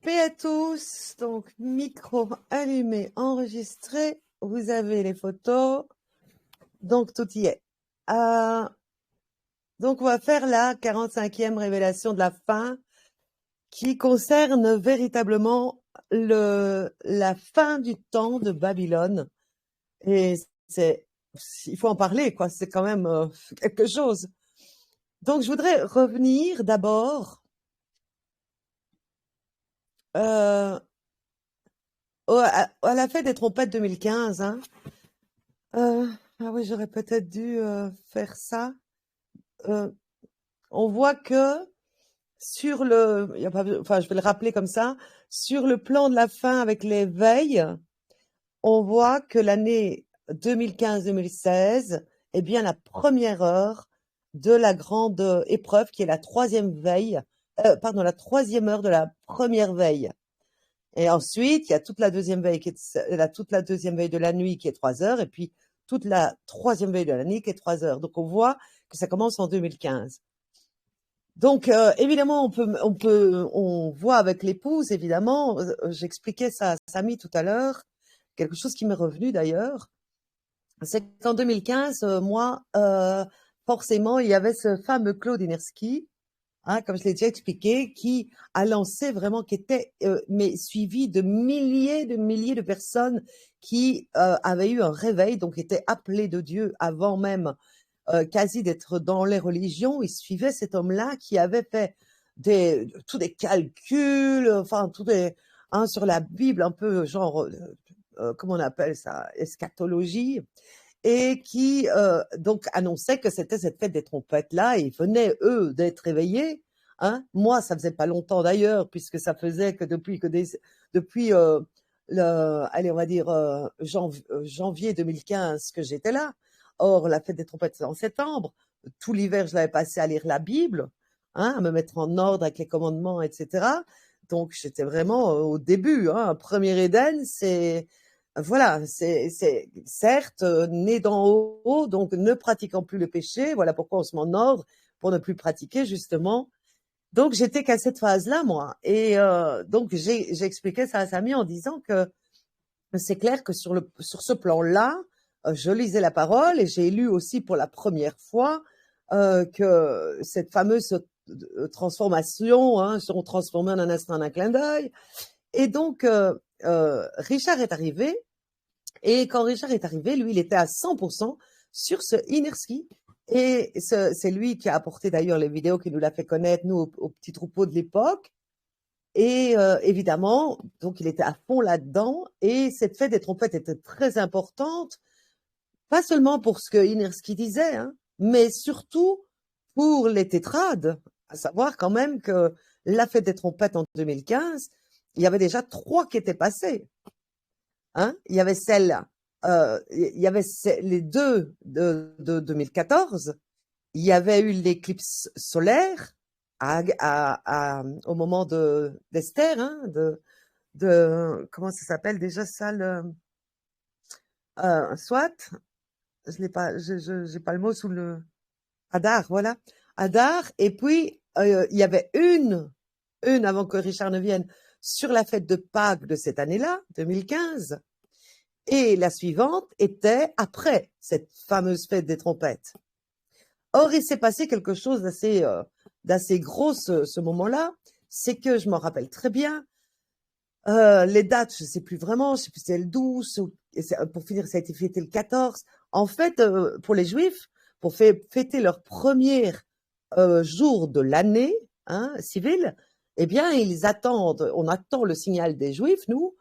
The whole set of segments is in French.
Paix à tous, donc micro allumé, enregistré, vous avez les photos, donc tout y est. Donc on va faire la 45e révélation de la fin qui concerne véritablement la fin du temps de Babylone. Et il faut en parler, quoi, c'est quand même quelque chose. Donc je voudrais revenir d'abord à la fête des trompettes 2015, hein. Ah oui, j'aurais peut-être dû faire ça. Euh, on voit que sur il y a pas, enfin, je vais le rappeler comme ça, sur le plan de la fin avec les veilles, on voit que l'année 2015-2016 est bien la première heure de la grande épreuve qui est la troisième veille, pardon, la troisième heure de la première veille. Et ensuite, il y a toute la deuxième veille toute la deuxième veille de la nuit qui est 3 heures, et puis toute la troisième veille de la nuit qui est 3 heures. Donc on voit que ça commence en 2015. Donc évidemment, on voit avec l'épouse, évidemment, j'expliquais ça à Samy tout à l'heure, quelque chose qui m'est revenu d'ailleurs, c'est qu'en 2015, moi, forcément, il y avait ce fameux Claude Inerski, hein, comme je l'ai déjà expliqué, qui a lancé vraiment, qui était mais suivi de milliers de personnes qui avaient eu un réveil, donc étaient appelées de Dieu avant même quasi d'être dans les religions. Ils suivaient cet homme-là qui avait fait tous des calculs, enfin sur la Bible, un peu genre, comment on appelle ça, eschatologie, et qui donc annonçait que c'était cette fête des trompettes là, et ils venaient eux d'être réveillés, hein. Moi, ça faisait pas longtemps d'ailleurs, puisque ça faisait que depuis allez, on va dire janvier 2015 que j'étais là. Or, la fête des trompettes c'est en septembre. Tout l'hiver, je l'avais passé à lire la Bible, hein, à me mettre en ordre avec les commandements, etc. Donc, j'étais vraiment au début, hein. Premier Éden, voilà, c'est certes né d'en haut, donc ne pratiquant plus le péché. Voilà pourquoi on se met en ordre pour ne plus pratiquer justement. Donc j'étais qu'à cette phase-là, moi, et donc j'ai expliqué ça à Samy en disant que c'est clair que sur ce plan-là, je lisais la parole et j'ai lu aussi pour la première fois que cette fameuse transformation, hein, seront transformés en un instant, en un clin d'œil. Et donc Richard est arrivé. Et quand Richard est arrivé, lui, il était à 100% sur ce Inerski. Et c'est lui qui a apporté d'ailleurs les vidéos qui nous l'a fait connaître, nous, au petit troupeau de l'époque. Et évidemment, donc il était à fond là-dedans. Et cette fête des trompettes était très importante, pas seulement pour ce que Inerski disait, hein, mais surtout pour les tétrades. À savoir quand même que la fête des trompettes en 2015, il y avait déjà 3 qui étaient passées. Hein, il y avait les 2 de 2014. Il y avait eu l'éclipse solaire au moment d'Esther, hein, comment ça s'appelle déjà ça, soit, je l'ai pas, j'ai pas le mot sous le Hadar, voilà, Hadar. Et puis il y avait une avant que Richard ne vienne, sur la fête de Pâques de cette année-là, 2015. Et la suivante était après cette fameuse fête des trompettes. Or, il s'est passé quelque chose d'assez gros ce moment-là. C'est que je m'en rappelle très bien. Les dates, je ne sais plus vraiment. Je sais plus si c'est le 12. Pour finir, ça a été fêté le 14. En fait, pour les Juifs, pour fêter leur premier jour de l'année, hein, civile, eh bien, on attend le signal des Juifs, nous,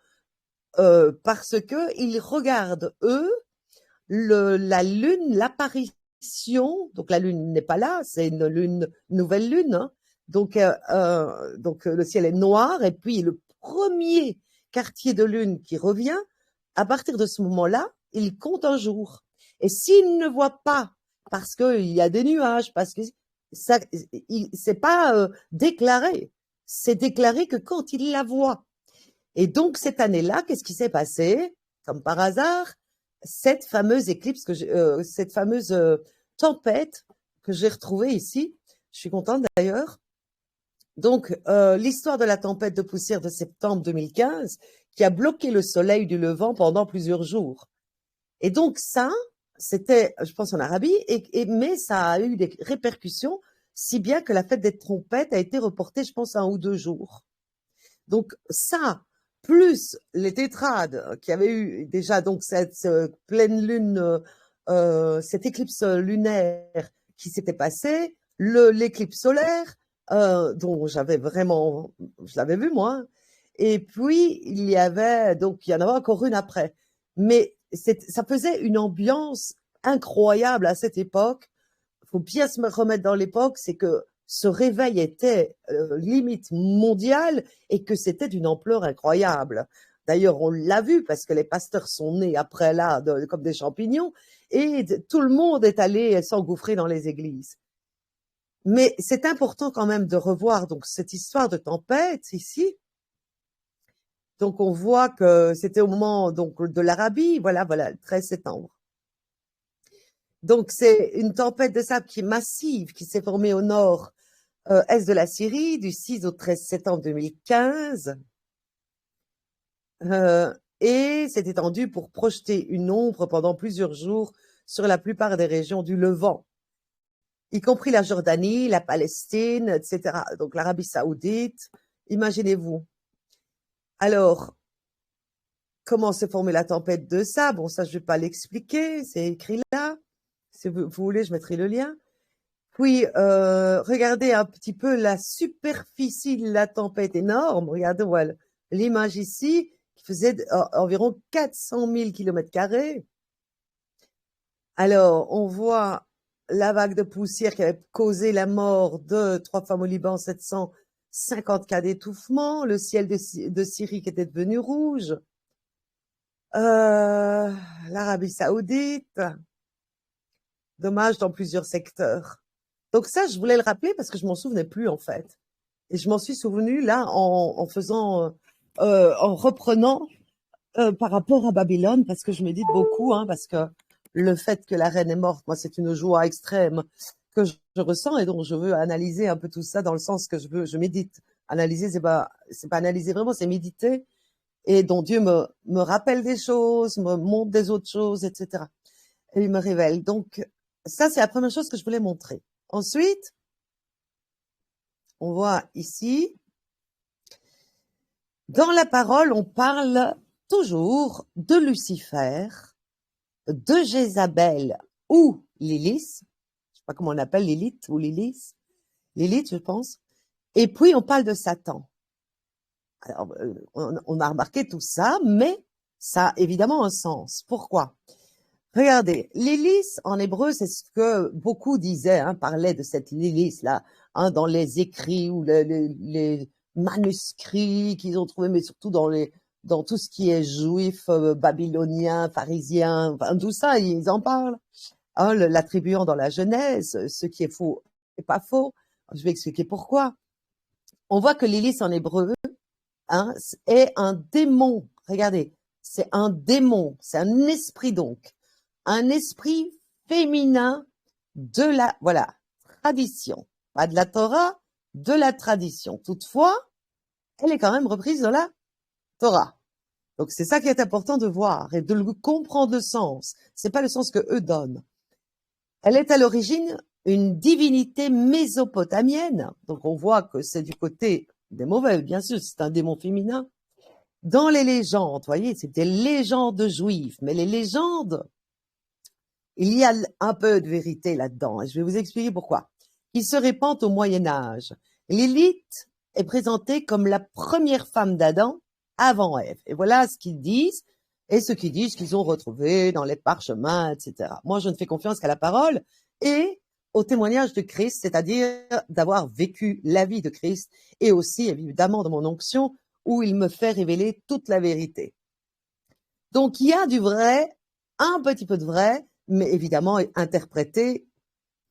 parce que ils regardent, eux, la lune, l'apparition, donc la lune n'est pas là, c'est une nouvelle lune, hein. Donc le ciel est noir, et puis le premier quartier de lune qui revient, à partir de ce moment-là, il compte un jour. Et s'il ne voit pas, parce qu'il y a des nuages, parce que ça, c'est pas déclaré, c'est déclaré que quand il la voit. Et donc cette année-là, qu'est-ce qui s'est passé? Comme par hasard, cette fameuse éclipse cette fameuse tempête que j'ai retrouvée ici. Je suis contente d'ailleurs. Donc, l'histoire de la tempête de poussière de septembre 2015 qui a bloqué le soleil du Levant pendant plusieurs jours. Et donc ça, c'était, je pense, en Arabie, mais ça a eu des répercussions, si bien que la fête des trompettes a été reportée, je pense, 1 ou 2 jours. Donc ça, plus les tétrades qui avaient eu déjà donc cette pleine lune, cette éclipse lunaire qui s'était passée, l'éclipse solaire, dont je l'avais vu moi, et puis il y en avait encore une après. Mais ça faisait une ambiance incroyable à cette époque. Faut bien se remettre dans l'époque, c'est que ce réveil était limite mondial et que c'était d'une ampleur incroyable. D'ailleurs, on l'a vu parce que les pasteurs sont nés après là comme des champignons et tout le monde est allé s'engouffrer dans les églises. Mais c'est important quand même de revoir donc cette histoire de tempête ici. Donc on voit que c'était au moment donc de l'Arabie, voilà, le 13 septembre. Donc c'est une tempête de sable qui est massive, qui s'est formée au nord est de la Syrie du 6 au 13 septembre 2015 et s'est étendue pour projeter une ombre pendant plusieurs jours sur la plupart des régions du Levant, y compris la Jordanie, la Palestine, etc. Donc l'Arabie Saoudite, imaginez-vous. Alors, comment s'est formée la tempête de sable? Bon, ça, je ne vais pas l'expliquer, c'est écrit là. Si vous voulez, je mettrai le lien. Puis, regardez un petit peu la superficie de la tempête énorme. Regardez voilà, l'image ici, qui faisait environ 400 000 km². Alors, on voit la vague de poussière qui avait causé la mort de 3 femmes au Liban, 750 cas d'étouffement, le ciel de Syrie qui était devenu rouge, l'Arabie Saoudite, dommages dans plusieurs secteurs. Donc ça, je voulais le rappeler parce que je m'en souvenais plus en fait. Et je m'en suis souvenu là en reprenant par rapport à Babylone parce que je médite beaucoup, hein, parce que le fait que la reine est morte, moi, c'est une joie extrême que je ressens et donc je veux analyser un peu tout ça dans le sens que je médite. Analyser, c'est pas analyser vraiment, c'est méditer et dont Dieu me rappelle des choses, me montre des autres choses, etc. Et il me révèle. Donc ça, c'est la première chose que je voulais montrer. Ensuite, on voit ici, dans la parole, on parle toujours de Lucifer, de Jézabel ou Lilith, je sais pas comment on appelle Lilith ou Lilith, je pense, et puis on parle de Satan. Alors, on a remarqué tout ça, mais ça a évidemment un sens. Pourquoi? Regardez, Lilith en hébreu, c'est ce que beaucoup disaient, hein, parlaient de cette Lilith là, hein, dans les écrits ou les manuscrits qu'ils ont trouvés, mais surtout dans tout ce qui est juif, babylonien, pharisien, enfin, tout ça, ils en parlent, hein, l'attribuant dans la Genèse, ce qui est faux et pas faux. Je vais expliquer pourquoi. On voit que Lilith en hébreu, hein, est un démon. Regardez, c'est un démon, c'est un esprit donc. Un esprit féminin de la tradition. Pas de la Torah, de la tradition. Toutefois, elle est quand même reprise dans la Torah. Donc c'est ça qui est important de voir et de le comprendre le sens. C'est pas le sens que eux donnent. Elle est à l'origine une divinité mésopotamienne. Donc on voit que c'est du côté des mauvais, bien sûr, c'est un démon féminin. Dans les légendes, vous voyez, c'est des légendes juives, mais les légendes, il y a un peu de vérité là-dedans, et je vais vous expliquer pourquoi. Qui se répand au Moyen-Âge. Lilith est présentée comme la première femme d'Adam avant Ève. Et voilà ce qu'ils disent, et ce qu'ils disent qu'ils ont retrouvé dans les parchemins, etc. Moi, je ne fais confiance qu'à la parole et au témoignage de Christ, c'est-à-dire d'avoir vécu la vie de Christ, et aussi, évidemment, de mon onction, où il me fait révéler toute la vérité. Donc, il y a du vrai, un petit peu de vrai, mais évidemment interprété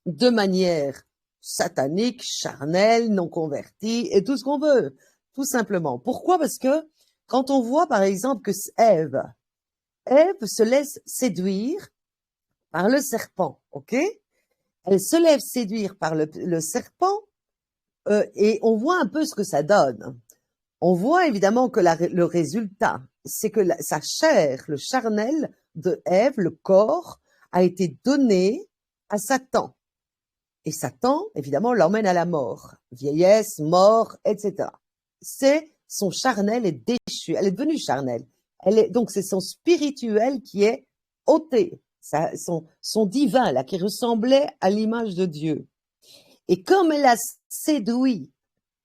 de manière satanique, charnelle, non convertie, et tout ce qu'on veut, tout simplement. Pourquoi? Parce que quand on voit, par exemple, que Ève se laisse séduire par le serpent, ok? Elle se laisse séduire par le serpent, et on voit un peu ce que ça donne. On voit évidemment que le résultat, c'est que sa chair, le charnel de Ève, le corps, a été donné à Satan. Et Satan, évidemment, l'emmène à la mort. Vieillesse, mort, etc. Son charnel est déchu. Elle est devenue charnelle. Donc c'est son spirituel qui est ôté. Son divin, là, qui ressemblait à l'image de Dieu. Et comme elle a séduit,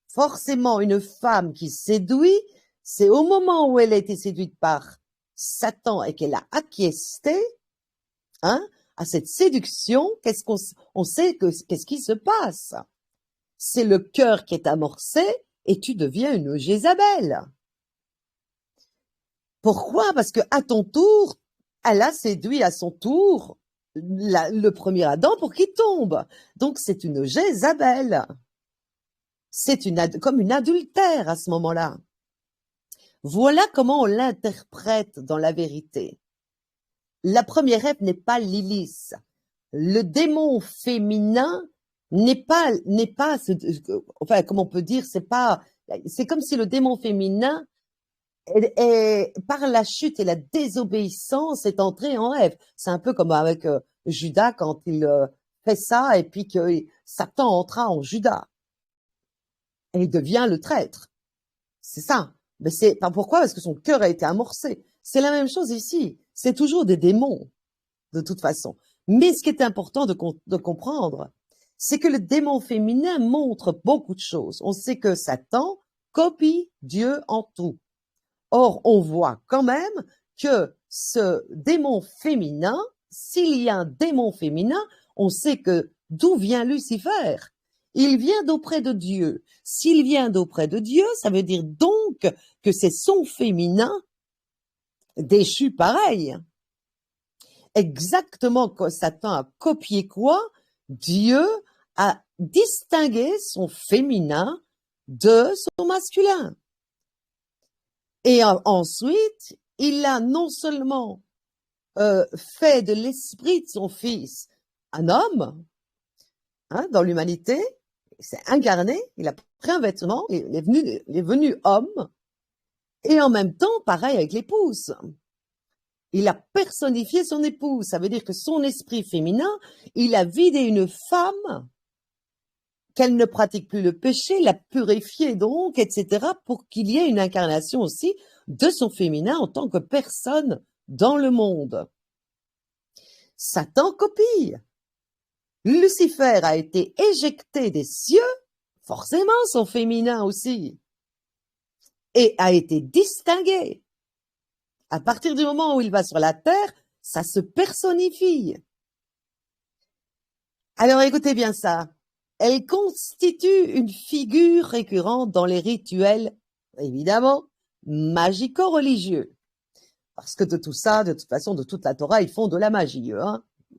forcément une femme qui séduit, c'est au moment où elle a été séduite par Satan et qu'elle a acquiescé, à cette séduction, on sait qu'est-ce qui se passe? C'est le cœur qui est amorcé et tu deviens une Jézabel. Pourquoi? Parce que à ton tour, elle a séduit à son tour le premier Adam pour qu'il tombe. Donc c'est une Jézabel. C'est comme une adultère à ce moment-là. Voilà comment on l'interprète dans la vérité. La première Ève n'est pas Lilith. Le démon féminin n'est pas, enfin, comment on peut dire, c'est comme si le démon féminin par la chute et la désobéissance est entré en Ève. C'est un peu comme avec Judas quand il fait ça et puis que Satan entra en Judas. Et il devient le traître. C'est ça. Mais c'est pas pourquoi, parce que son cœur a été amorcé. C'est la même chose ici. C'est toujours des démons, de toute façon. Mais ce qui est important de comprendre, c'est que le démon féminin montre beaucoup de choses. On sait que Satan copie Dieu en tout. Or, on voit quand même que ce démon féminin, s'il y a un démon féminin, on sait que d'où vient Lucifer? Il vient d'auprès de Dieu. S'il vient d'auprès de Dieu, ça veut dire donc que c'est son féminin déchu pareil. Exactement comme Satan a copié quoi? Dieu a distingué son féminin de son masculin. Et ensuite, il a non seulement fait de l'esprit de son fils un homme, dans l'humanité, il s'est incarné, il a pris un vêtement, il est venu homme, et en même temps, pareil avec l'épouse. Il a personnifié son épouse, ça veut dire que son esprit féminin, il a vidé une femme, qu'elle ne pratique plus le péché, l'a purifiée donc, etc., pour qu'il y ait une incarnation aussi de son féminin en tant que personne dans le monde. Satan copie. Lucifer a été éjecté des cieux, forcément son féminin aussi, et a été distingué. À partir du moment où il va sur la terre, ça se personnifie. Alors écoutez bien ça. Elle constitue une figure récurrente dans les rituels, évidemment, magico-religieux. Parce que de tout ça, de toute façon, de toute la Torah, ils font de la magie,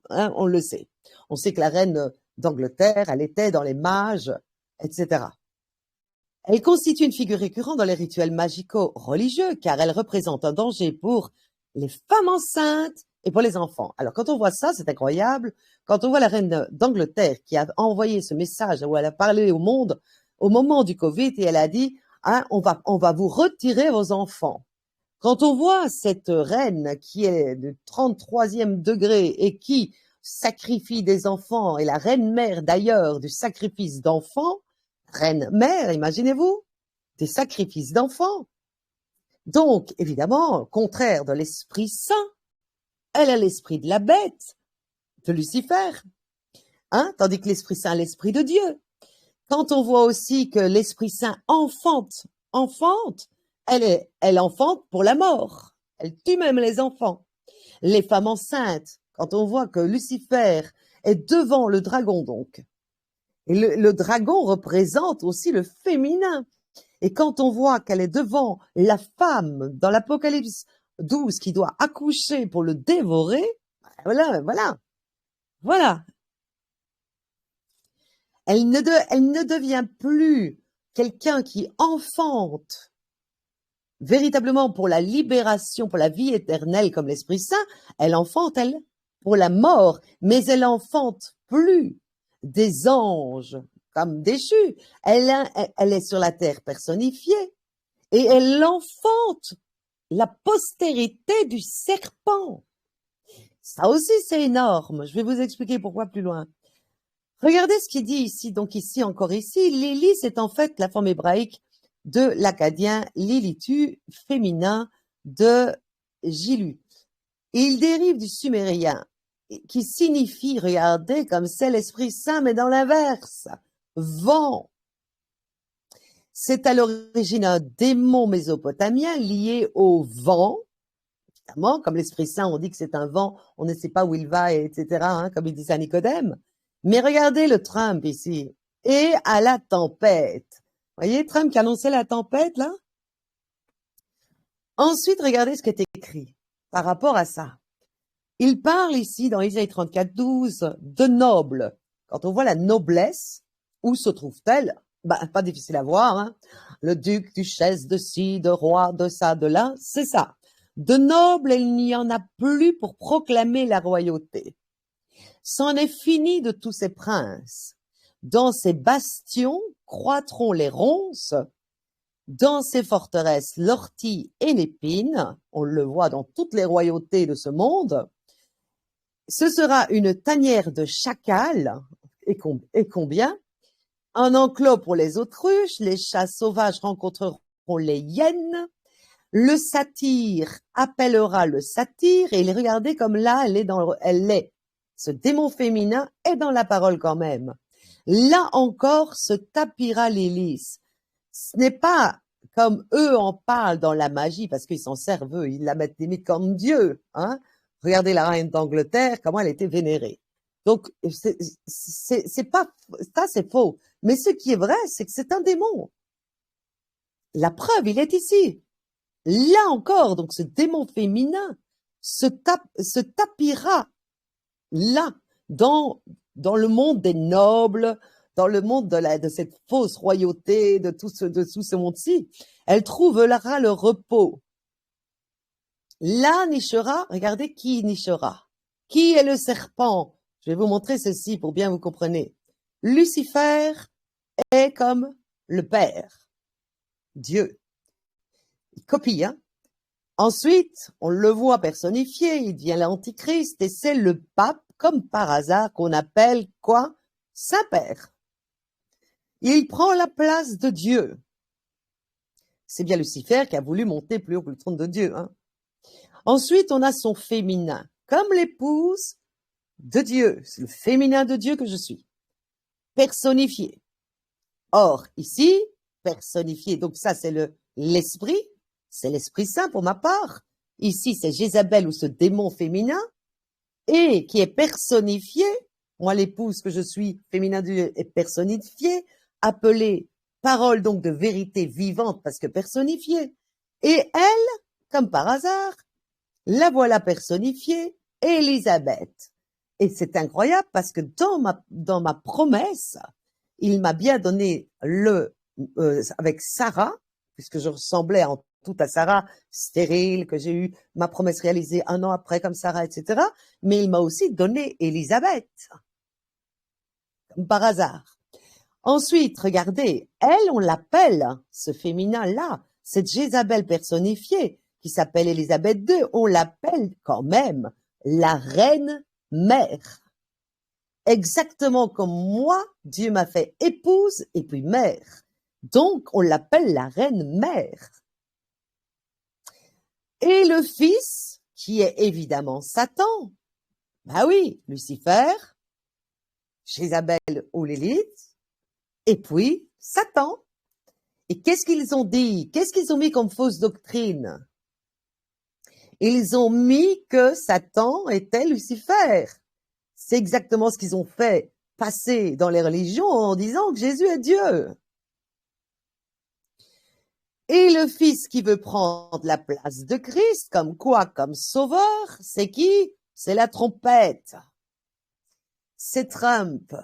on le sait. On sait que la reine d'Angleterre, elle était dans les mages, etc. Elle constitue une figure récurrente dans les rituels magico-religieux, car elle représente un danger pour les femmes enceintes et pour les enfants. Alors, quand on voit ça, c'est incroyable. Quand on voit la reine d'Angleterre qui a envoyé ce message où elle a parlé au monde au moment du Covid et elle a dit, on va vous retirer vos enfants. Quand on voit cette reine qui est du 33e degré et qui sacrifie des enfants, et la reine mère d'ailleurs du sacrifice d'enfants, reine mère, imaginez-vous, des sacrifices d'enfants. Donc, évidemment, contraire de l'Esprit Saint, elle a l'esprit de la bête, de Lucifer, tandis que l'Esprit Saint a l'esprit de Dieu. Quand on voit aussi que l'Esprit Saint enfante, elle enfante pour la mort. Elle tue même les enfants. Les femmes enceintes, quand on voit que Lucifer est devant le dragon donc, et le dragon représente aussi le féminin. Et quand on voit qu'elle est devant la femme dans l'Apocalypse 12 qui doit accoucher pour le dévorer, voilà. Elle ne devient plus quelqu'un qui enfante véritablement pour la libération, pour la vie éternelle comme l'Esprit Saint. Elle enfante, pour la mort, mais elle enfante plus des anges comme déchue. Elle est sur la terre personnifiée et elle enfante la postérité du serpent. Ça aussi, c'est énorme. Je vais vous expliquer pourquoi plus loin. Regardez ce qu'il dit ici. Donc ici, encore ici, Lily, c'est en fait la forme hébraïque de l'acadien Lilitu, féminin de Jilu. Il dérive du sumérien, qui signifie, regardez, comme c'est l'Esprit Saint, mais dans l'inverse, vent. C'est à l'origine un démon mésopotamien lié au vent, évidemment, comme l'Esprit Saint, on dit que c'est un vent, on ne sait pas où il va, etc., hein, comme il dit à Nicodème. Mais regardez le Trump ici, et à la tempête. Vous voyez, Trump qui annonçait la tempête, là? Ensuite, regardez ce qui est écrit par rapport à ça. Il parle ici, dans Isaïe 34:12, de noble. Quand on voit la noblesse, où se trouve-t-elle? Pas difficile à voir, hein. Le duc, duchesse, de ci, de roi, de ça, de là, c'est ça. De noble, il n'y en a plus pour proclamer la royauté. C'en est fini de tous ces princes. Dans ces bastions croîtront les ronces, dans ces forteresses l'ortie et l'épine, on le voit dans toutes les royautés de ce monde. Ce sera une tanière de chacal, et combien? Un enclos pour les autruches, les chats sauvages rencontreront les hyènes, le satyre appellera le satyre, et regardez comme là, elle est. Ce démon féminin est dans la parole quand même. Là encore se tapira l'hélice. Ce n'est pas comme eux en parlent dans la magie, parce qu'ils s'en servent eux, ils la mettent limite comme Dieu, hein. Regardez la reine d'Angleterre, comment elle était vénérée. Donc, c'est pas, ça c'est faux. Mais ce qui est vrai, c'est que c'est un démon. La preuve, il est ici. Là encore, donc ce démon féminin se tapira là, dans le monde des nobles, dans le monde de cette fausse royauté, de tout ce monde-ci. Elle trouvera le repos. Là nichera, regardez qui nichera. Qui est le serpent? Je vais vous montrer ceci pour bien vous comprendre. Lucifer est comme le Père, Dieu. Il copie, hein. Ensuite, on le voit personnifié, il devient l'Antichrist et c'est le pape, comme par hasard, qu'on appelle quoi? Saint-Père. Il prend la place de Dieu. C'est bien Lucifer qui a voulu monter plus haut que le trône de Dieu, hein. Ensuite, on a son féminin, comme l'épouse de Dieu. C'est le féminin de Dieu que je suis. Personnifié. Or, ici, personnifié, donc ça c'est l'esprit, c'est l'Esprit Saint pour ma part. Ici, c'est Jézabel ou ce démon féminin, et qui est personnifié. Moi, l'épouse que je suis, féminin de Dieu, est personnifiée, appelée parole donc de vérité vivante parce que personnifiée. Et elle, comme par hasard, la voilà personnifiée, Élisabeth. Et c'est incroyable parce que dans ma promesse, il m'a bien donné avec Sarah, puisque je ressemblais en tout à Sarah, stérile, que j'ai eu ma promesse réalisée 1 an après comme Sarah, etc. Mais il m'a aussi donné Élisabeth, comme par hasard. Ensuite, regardez, elle, on l'appelle, ce féminin-là, cette Jézabel personnifiée, qui s'appelle Élisabeth II, on l'appelle quand même la reine mère. Exactement comme moi, Dieu m'a fait épouse et puis mère. Donc, on l'appelle la reine mère. Et le fils, qui est évidemment Satan, bah oui, Lucifer, Jézabel ou Lilith, et puis Satan. Et qu'est-ce qu'ils ont dit? Qu'est-ce qu'ils ont mis comme fausse doctrine? Ils ont mis que Satan était Lucifer. C'est exactement ce qu'ils ont fait passer dans les religions en disant que Jésus est Dieu. Et le fils qui veut prendre la place de Christ, comme quoi? Comme sauveur, c'est qui? C'est la trompette. C'est Trump.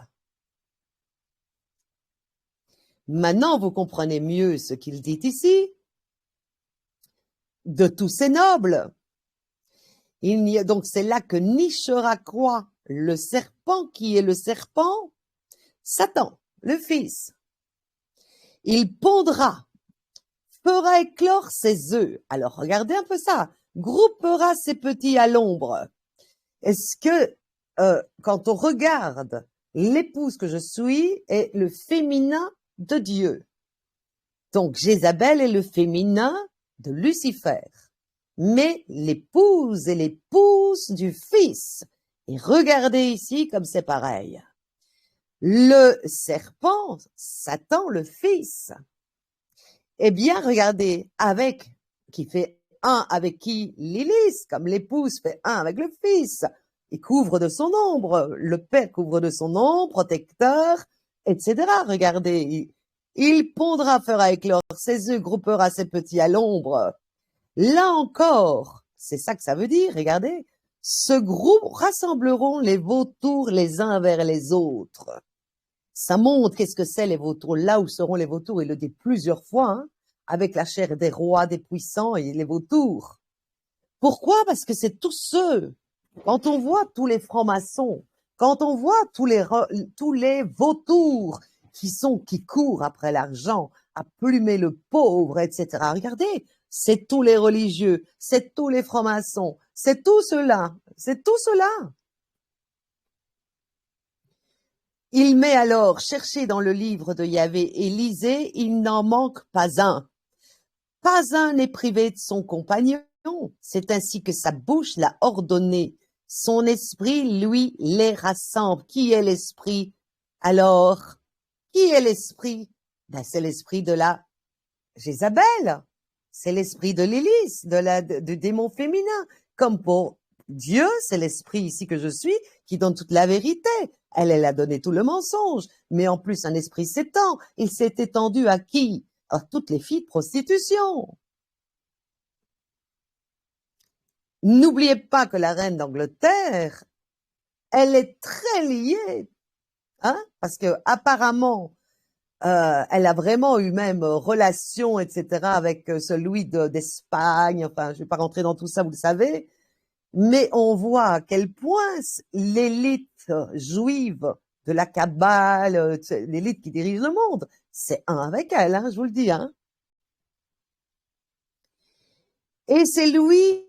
Maintenant, vous comprenez mieux ce qu'il dit ici. De tous ces nobles. Donc c'est là que nichera quoi? Le serpent, qui est le serpent? Satan. le Fils. Il pondra, fera éclore ses œufs. Alors, regardez un peu ça. Groupera ses petits à l'ombre. Est-ce que, quand on regarde l'épouse que je suis est le féminin de Dieu. Donc, Jézabel est le féminin de Lucifer. Mais l'épouse est l'épouse du Fils. Et regardez ici comme c'est pareil. Le serpent, Satan, le Fils. Eh bien, regardez, qui fait un avec qui Lilith, comme l'épouse fait un avec le Fils. Il couvre de son ombre, le Père couvre de son ombre, protecteur, etc. Regardez, il pondra, fera éclore ses œufs, groupera ses petits à l'ombre. Là encore, c'est ça que ça veut dire, regardez. Ce groupe rassembleront les vautours les uns vers les autres. Ça montre qu'est-ce que c'est les vautours. Là où seront les vautours, il le dit plusieurs fois, hein, avec la chair des rois, des puissants et les vautours. Pourquoi? Parce que c'est tous ceux, quand on voit tous les francs-maçons, quand on voit tous les vautours qui courent après l'argent, à plumer le pauvre, etc. Regardez, c'est tous les religieux, c'est tous les francs-maçons, c'est tout cela, c'est tout cela. Il met alors, cherchez dans le livre de Yahvé et lisez, il n'en manque pas un. Pas un n'est privé de son compagnon. C'est ainsi que sa bouche l'a ordonné. Son esprit, lui, les rassemble. Qui est l'esprit? Alors, qui est l'esprit? Ben, c'est l'esprit de la Jézabel. C'est l'esprit de Lilith, du démon féminin. Comme pour Dieu, c'est l'esprit ici que je suis qui donne toute la vérité. Elle a donné tout le mensonge. Mais en plus, un esprit s'étend. Il s'est étendu à qui? À toutes les filles de prostitution. N'oubliez pas que la reine d'Angleterre, elle est très liée, hein, parce que apparemment, elle a vraiment eu même relation, etc., avec ce Louis d'Espagne. Enfin, je vais pas rentrer dans tout ça, vous le savez, mais on voit à quel point l'élite juive de la Kabbale, l'élite qui dirige le monde, c'est un avec elle, hein, je vous le dis, hein. Et c'est Louis,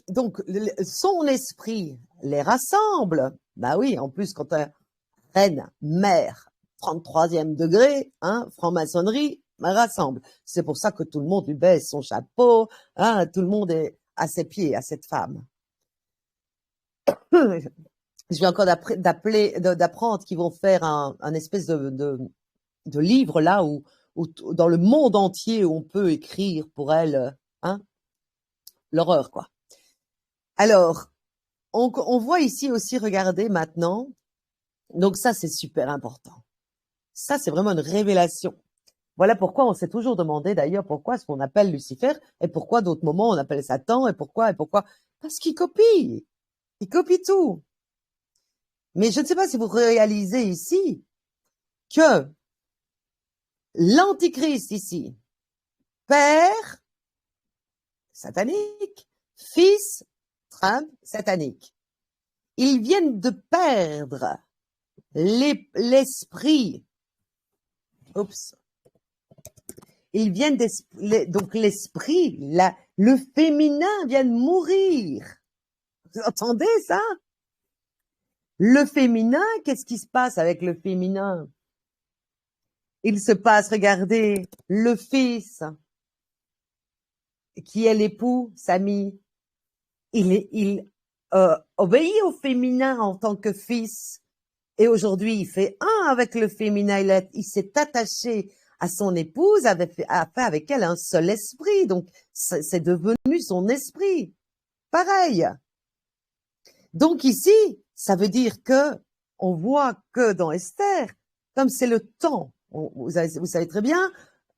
donc son esprit les rassemble. Bah oui, en plus quand reine, mère, 33e degré, hein, franc-maçonnerie, rassemble. C'est pour ça que tout le monde lui baisse son chapeau, hein, tout le monde est à ses pieds, à cette femme. Je viens encore d'apprendre qu'ils vont faire un espèce de livre là où dans le monde entier où on peut écrire pour elle, hein, l'horreur, quoi. Alors, on voit ici aussi, regardez maintenant, donc ça c'est super important. Ça c'est vraiment une révélation. Voilà pourquoi on s'est toujours demandé d'ailleurs pourquoi est-ce qu'on appelle Lucifer et pourquoi d'autres moments on appelle Satan et pourquoi. Parce qu'il copie. Il copie tout. Mais je ne sais pas si vous réalisez ici que l'antichrist ici, père satanique, fils Trump satanique, ils viennent de perdre l'esprit. Oups. Ils viennent donc l'esprit, le féminin vient de mourir. Vous entendez ça? Le féminin, qu'est-ce qui se passe avec le féminin? Il se passe, regardez, le fils, qui est l'époux, Samy, il obéit au féminin en tant que fils. Et aujourd'hui, il fait un avec le féminin. Il s'est attaché à son épouse, a fait avec elle un seul esprit. Donc, c'est devenu son esprit. Pareil. Donc ici, ça veut dire que on voit que dans Esther, comme c'est le temps, vous savez très bien,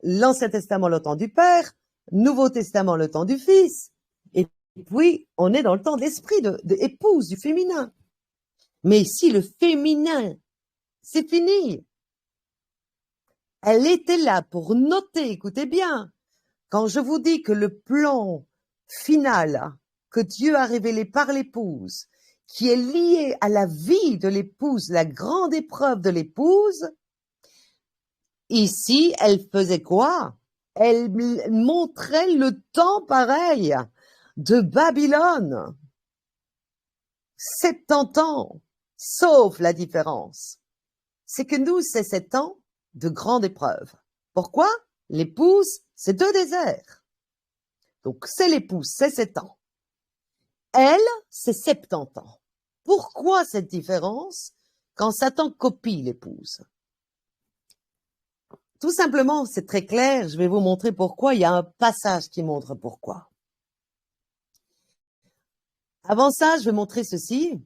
l'Ancien Testament le temps du Père, Nouveau Testament le temps du Fils, et puis on est dans le temps de l'esprit de épouse, du féminin. Mais ici, le féminin, c'est fini. Elle était là pour noter, écoutez bien, quand je vous dis que le plan final que Dieu a révélé par l'épouse, qui est liée à la vie de l'épouse, la grande épreuve de l'épouse, ici, elle faisait quoi? Elle montrait le temps pareil de Babylone. 70 ans, sauf la différence. C'est que nous, c'est 7 ans de grande épreuve. Pourquoi? L'épouse, c'est 2 déserts. Donc, c'est l'épouse, c'est 7 ans. Elle, c'est 70 ans. Pourquoi cette différence quand Satan copie l'épouse? Tout simplement, c'est très clair, je vais vous montrer pourquoi. Il y a un passage qui montre pourquoi. Avant ça, je vais montrer ceci.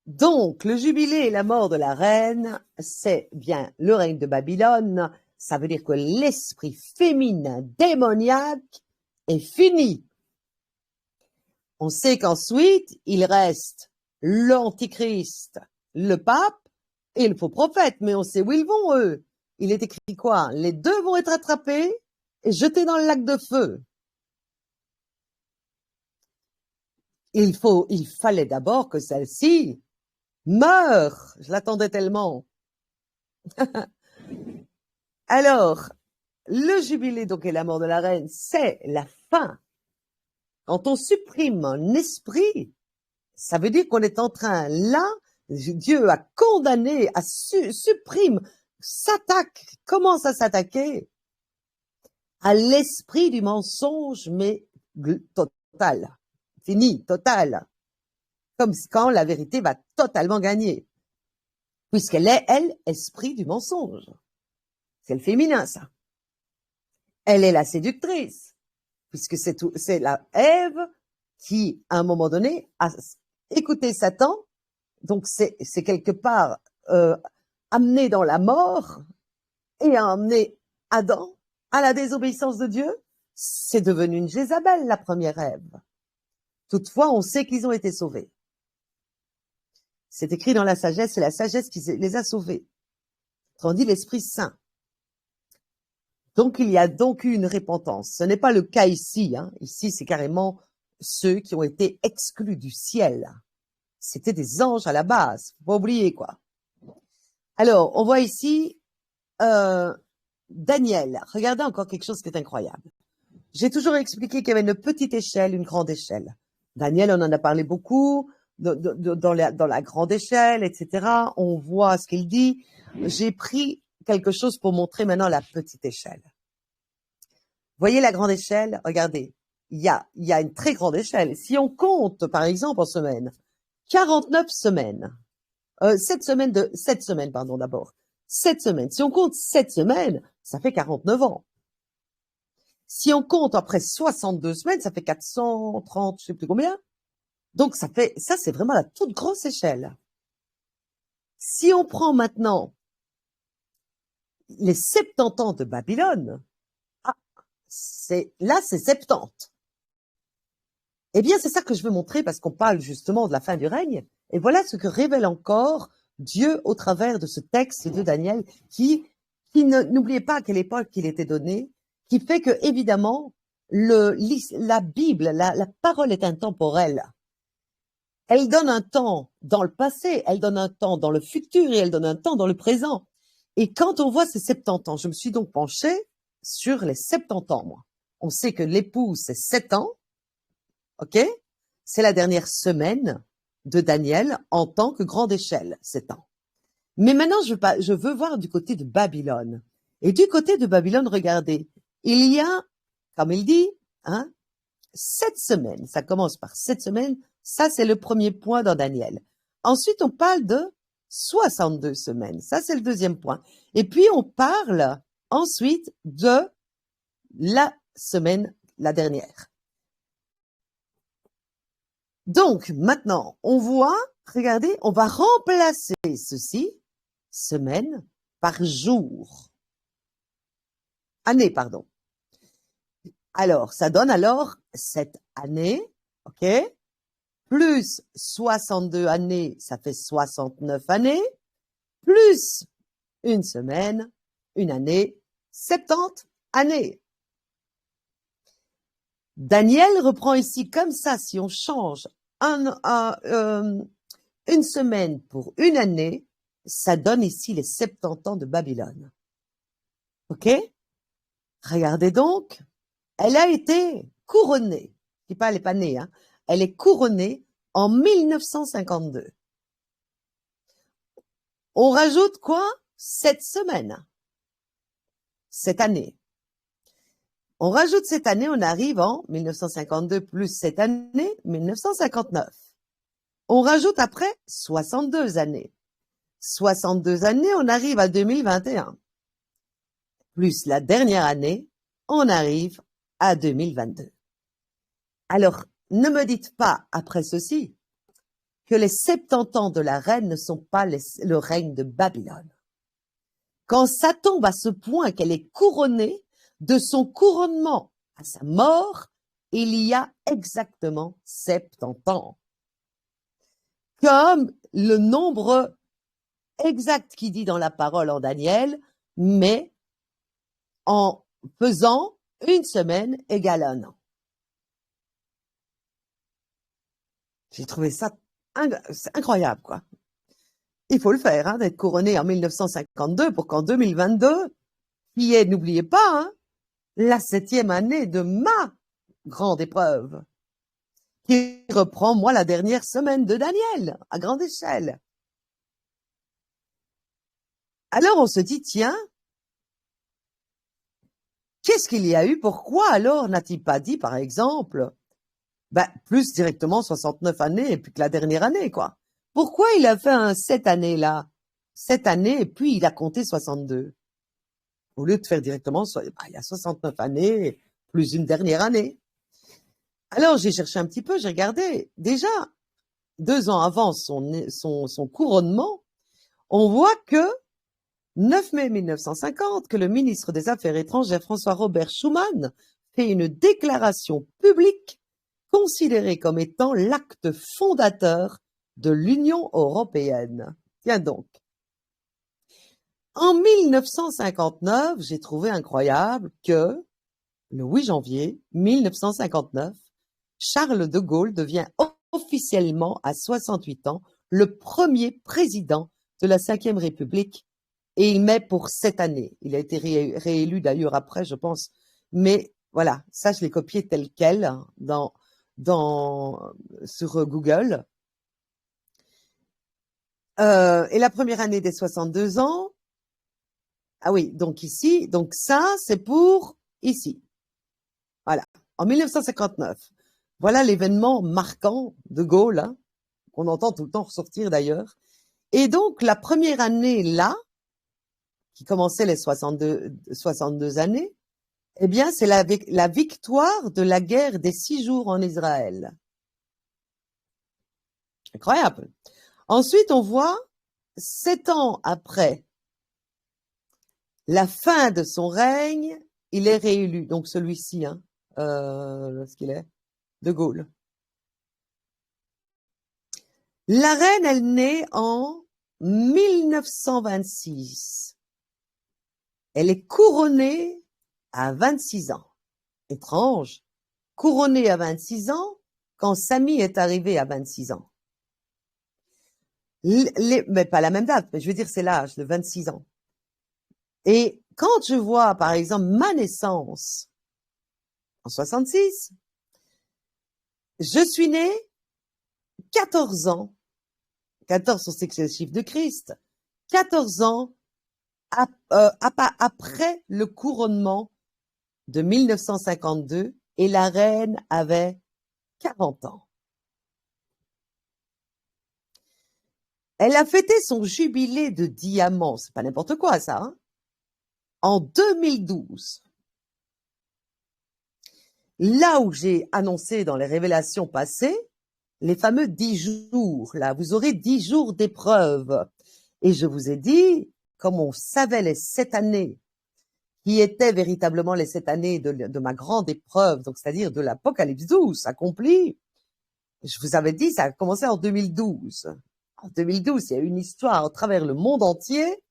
Donc, le jubilé et la mort de la reine, c'est bien le règne de Babylone. Ça veut dire que l'esprit féminin démoniaque est fini. On sait qu'ensuite, il reste l'antichrist, le pape et le faux prophète. Mais on sait où ils vont, eux. Il est écrit quoi? Les 2 vont être attrapés et jetés dans le lac de feu. Il fallait d'abord que celle-ci meure. Je l'attendais tellement. Alors, le jubilé donc et la mort de la reine, c'est la fin. Quand on supprime un esprit, ça veut dire qu'on est en train, là, Dieu a condamné, supprime, commence à s'attaquer à l'esprit du mensonge, mais total, fini, total. Comme quand la vérité va totalement gagner. Puisqu'elle est, elle, esprit du mensonge. C'est le féminin, ça. Elle est la séductrice. Puisque c'est la Ève qui, à un moment donné, a écouté Satan. Donc, c'est quelque part amené dans la mort et a amené Adam à la désobéissance de Dieu. C'est devenu une Jézabel, la première Ève. Toutefois, on sait qu'ils ont été sauvés. C'est écrit dans la sagesse, c'est la sagesse qui les a sauvés. On dit l'Esprit Saint. Donc, il y a donc eu une repentance. Ce n'est pas le cas ici. Hein. Ici, c'est carrément ceux qui ont été exclus du ciel. C'était des anges à la base. Faut pas oublier, quoi. Alors, on voit ici Daniel. Regardez encore quelque chose qui est incroyable. J'ai toujours expliqué qu'il y avait une petite échelle, une grande échelle. Daniel, on en a parlé beaucoup. Dans la grande échelle, etc. On voit ce qu'il dit. J'ai pris quelque chose pour montrer maintenant la petite échelle. Voyez la grande échelle? Regardez. Il y a une très grande échelle. Si on compte, par exemple, en semaine, 49 semaines, 7 semaines d'abord. 7 semaines. Si on compte 7 semaines, ça fait 49 ans. Si on compte après 62 semaines, ça fait 430, je sais plus combien. Donc, ça, c'est vraiment la toute grosse échelle. Si on prend maintenant les 70 ans de Babylone, c'est 70. Eh bien, c'est ça que je veux montrer parce qu'on parle justement de la fin du règne. Et voilà ce que révèle encore Dieu au travers de ce texte de Daniel qui n'oubliez pas à quelle époque il était donné, qui fait que, évidemment, la Bible, la parole est intemporelle. Elle donne un temps dans le passé, elle donne un temps dans le futur et elle donne un temps dans le présent. Et quand on voit ces 70 ans, je me suis donc penchée sur les 70 ans, moi. On sait que l'épouse, c'est 7 ans, ok? C'est la dernière semaine de Daniel en tant que grande échelle, 7 ans. Mais maintenant, je veux voir du côté de Babylone. Et du côté de Babylone, regardez, il y a, comme il dit, 7 semaines. Ça commence par 7 semaines. Ça, c'est le premier point dans Daniel. Ensuite, on parle de 62 semaines. Ça, c'est le deuxième point. Et puis, on parle ensuite de la semaine, la dernière. Donc, maintenant, on voit, regardez, on va remplacer ceci, semaine, par jour. Année, pardon. Alors, ça donne alors cette année, ok? Plus 62 années, ça fait 69 années, plus une semaine, une année, 70 années. Daniel reprend ici comme ça, si on change une semaine pour une année, ça donne ici les 70 ans de Babylone. OK? Regardez donc, elle a été couronnée. Je dis pas, elle est pas née, hein. Elle est couronnée en 1952. On rajoute quoi? 7 semaines. Cette année. On rajoute cette année, on arrive en 1952 plus cette année, 1959. On rajoute après 62 années. 62 années, on arrive à 2021. Plus la dernière année, on arrive à 2022. Alors, ne me dites pas, après ceci, que les 70 ans de la reine ne sont pas le règne de Babylone. Quand ça tombe à ce point qu'elle est couronnée, de son couronnement à sa mort, il y a exactement 70 ans. Comme le nombre exact qui dit dans la parole en Daniel, mais en faisant une semaine égale un an. J'ai trouvé ça incroyable, quoi. Il faut le faire, hein, d'être couronné en 1952 pour qu'en 2022, qui est, n'oubliez pas, hein, la 7e année de ma grande épreuve, qui reprend, moi, la dernière semaine de Daniel, à grande échelle. Alors, on se dit, tiens, qu'est-ce qu'il y a eu? Pourquoi alors n'a-t-il pas dit, par exemple, plus directement 69 années et puis que la dernière année, quoi? Pourquoi il a fait cette année-là? Cette année, et puis il a compté 62. Au lieu de faire directement, il y a 69 années, plus une dernière année. Alors, j'ai cherché un petit peu, j'ai regardé. Déjà, 2 ans avant son couronnement, on voit que 9 mai 1950, que le ministre des Affaires étrangères François-Robert Schuman fait une déclaration publique considérée comme étant l'acte fondateur de l'Union européenne. Tiens donc. En 1959, j'ai trouvé incroyable que, le 8 janvier 1959, Charles de Gaulle devient officiellement, à 68 ans, le premier président de la Ve République, et il met pour 7 années. Il a été réélu d'ailleurs après, je pense. Mais voilà, ça, je l'ai copié tel quel sur Google. Et la première année des 62 ans, ah oui, donc ici, donc ça, c'est pour ici. Voilà, en 1959. Voilà l'événement marquant de Gaulle, hein, qu'on entend tout le temps ressortir d'ailleurs. Et donc, la première année là, qui commençait les 62 années, eh bien, c'est la victoire de la guerre des 6 jours en Israël. Incroyable. Ensuite, on voit 7 ans après la fin de son règne, il est réélu. Donc celui-ci, hein, ce qu'il est, de Gaulle. La reine, elle naît en 1926. Elle est couronnée à 26 ans. Étrange. Couronnée à 26 ans quand Samy est arrivé à 26 ans. Mais pas la même date, mais je veux dire, c'est l'âge de 26 ans. Et quand je vois, par exemple, ma naissance en 66, je suis née 14 ans. 14, on sait que c'est le chiffre de Christ. 14 ans après le couronnement de 1952, et la reine avait 40 ans. Elle a fêté son jubilé de diamant, c'est pas n'importe quoi ça, hein, en 2012. Là où j'ai annoncé dans les révélations passées, les fameux 10 jours, là, vous aurez 10 jours d'épreuve. Et je vous ai dit, comme on savait les 7 années, qui étaient véritablement les 7 années de ma grande épreuve, donc c'est-à-dire de l'Apocalypse 12 accompli, je vous avais dit, ça a commencé en 2012. En 2012, il y a eu une histoire à travers le monde entier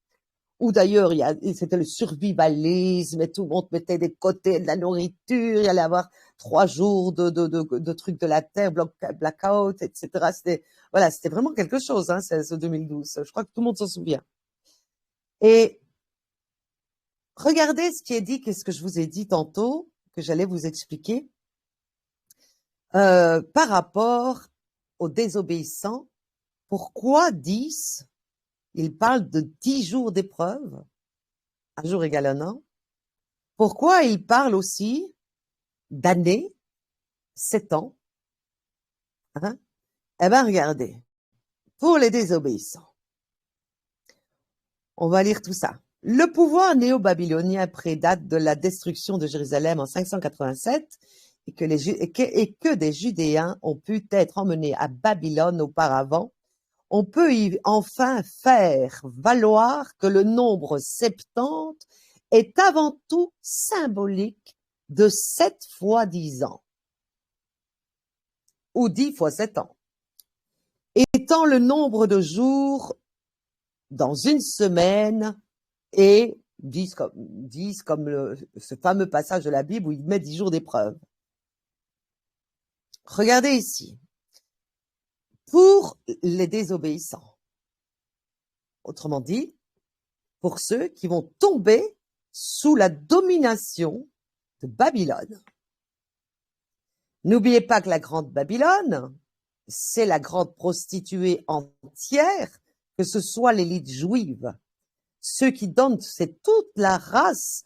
où d'ailleurs c'était le survivalisme et tout le monde mettait des côtés de la nourriture, il y allait avoir 3 jours de trucs de la terre, blackout, etc. C'était vraiment quelque chose, hein, ce 2012. Je crois que tout le monde s'en souvient. Et regardez ce qui est dit, qu'est-ce que je vous ai dit tantôt, que j'allais vous expliquer, par rapport aux désobéissants. Pourquoi 10? Il parle de 10 jours d'épreuve, un jour égale un an. Pourquoi il parle aussi d'années, 7 ans? Hein? Eh bien, regardez, pour les désobéissants, on va lire tout ça. Le pouvoir néo-babylonien prédate de la destruction de Jérusalem en 587 et que des Judéens ont pu être emmenés à Babylone auparavant. On peut y enfin faire valoir que le nombre 70 est avant tout symbolique de 7 fois 10 ans, ou 10 fois 7 ans, étant le nombre de jours dans une semaine et 10 comme ce fameux passage de la Bible où il met 10 jours d'épreuve. Regardez ici. Pour les désobéissants, autrement dit, pour ceux qui vont tomber sous la domination de Babylone. N'oubliez pas que la grande Babylone, c'est la grande prostituée entière, que ce soit l'élite juive. Ceux qui donnent, c'est toute la race,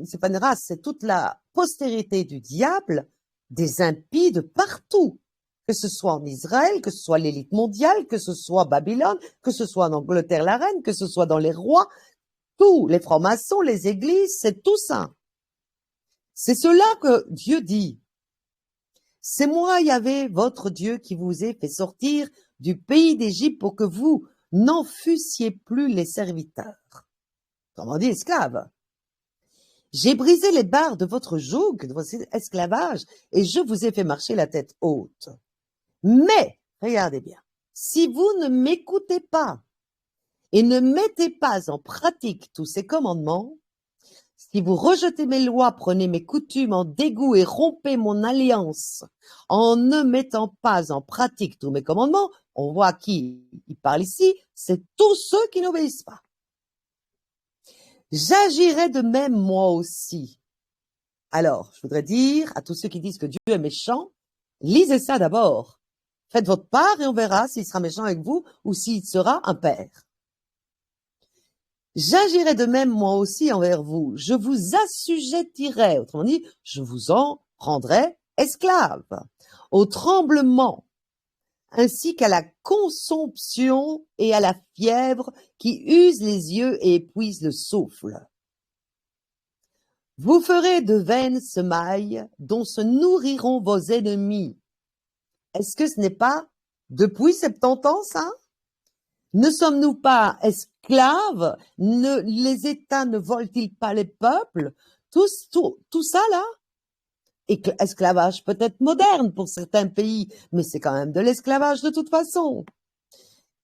c'est pas une race, c'est toute la postérité du diable, des impies de partout. Que ce soit en Israël, que ce soit l'élite mondiale, que ce soit Babylone, que ce soit en Angleterre la reine, que ce soit dans les rois, tous les francs-maçons, les églises, c'est tout ça. C'est cela que Dieu dit. C'est moi, Yahvé, votre Dieu, qui vous ai fait sortir du pays d'Égypte pour que vous n'en fussiez plus les serviteurs. Comment dit esclaves? J'ai brisé les barres de votre joug, de votre esclavage, et je vous ai fait marcher la tête haute. Mais, regardez bien, si vous ne m'écoutez pas et ne mettez pas en pratique tous ces commandements, si vous rejetez mes lois, prenez mes coutumes en dégoût et rompez mon alliance en ne mettant pas en pratique tous mes commandements, on voit qui il parle ici, c'est tous ceux qui n'obéissent pas. J'agirai de même moi aussi. Alors, je voudrais dire à tous ceux qui disent que Dieu est méchant, lisez ça d'abord. Faites votre part et on verra s'il sera méchant avec vous ou s'il sera un père. J'agirai de même moi aussi envers vous. Je vous assujettirai, autrement dit, je vous en rendrai esclaves, au tremblement, ainsi qu'à la consomption et à la fièvre qui usent les yeux et épuisent le souffle. Vous ferez de vaines semailles dont se nourriront vos ennemis. Est-ce que ce n'est pas depuis 70 ans, ça? Ne sommes-nous pas esclaves? Les États ne volent-ils pas les peuples? Tout ça, là? Esclavage peut-être moderne pour certains pays, mais c'est quand même de l'esclavage de toute façon.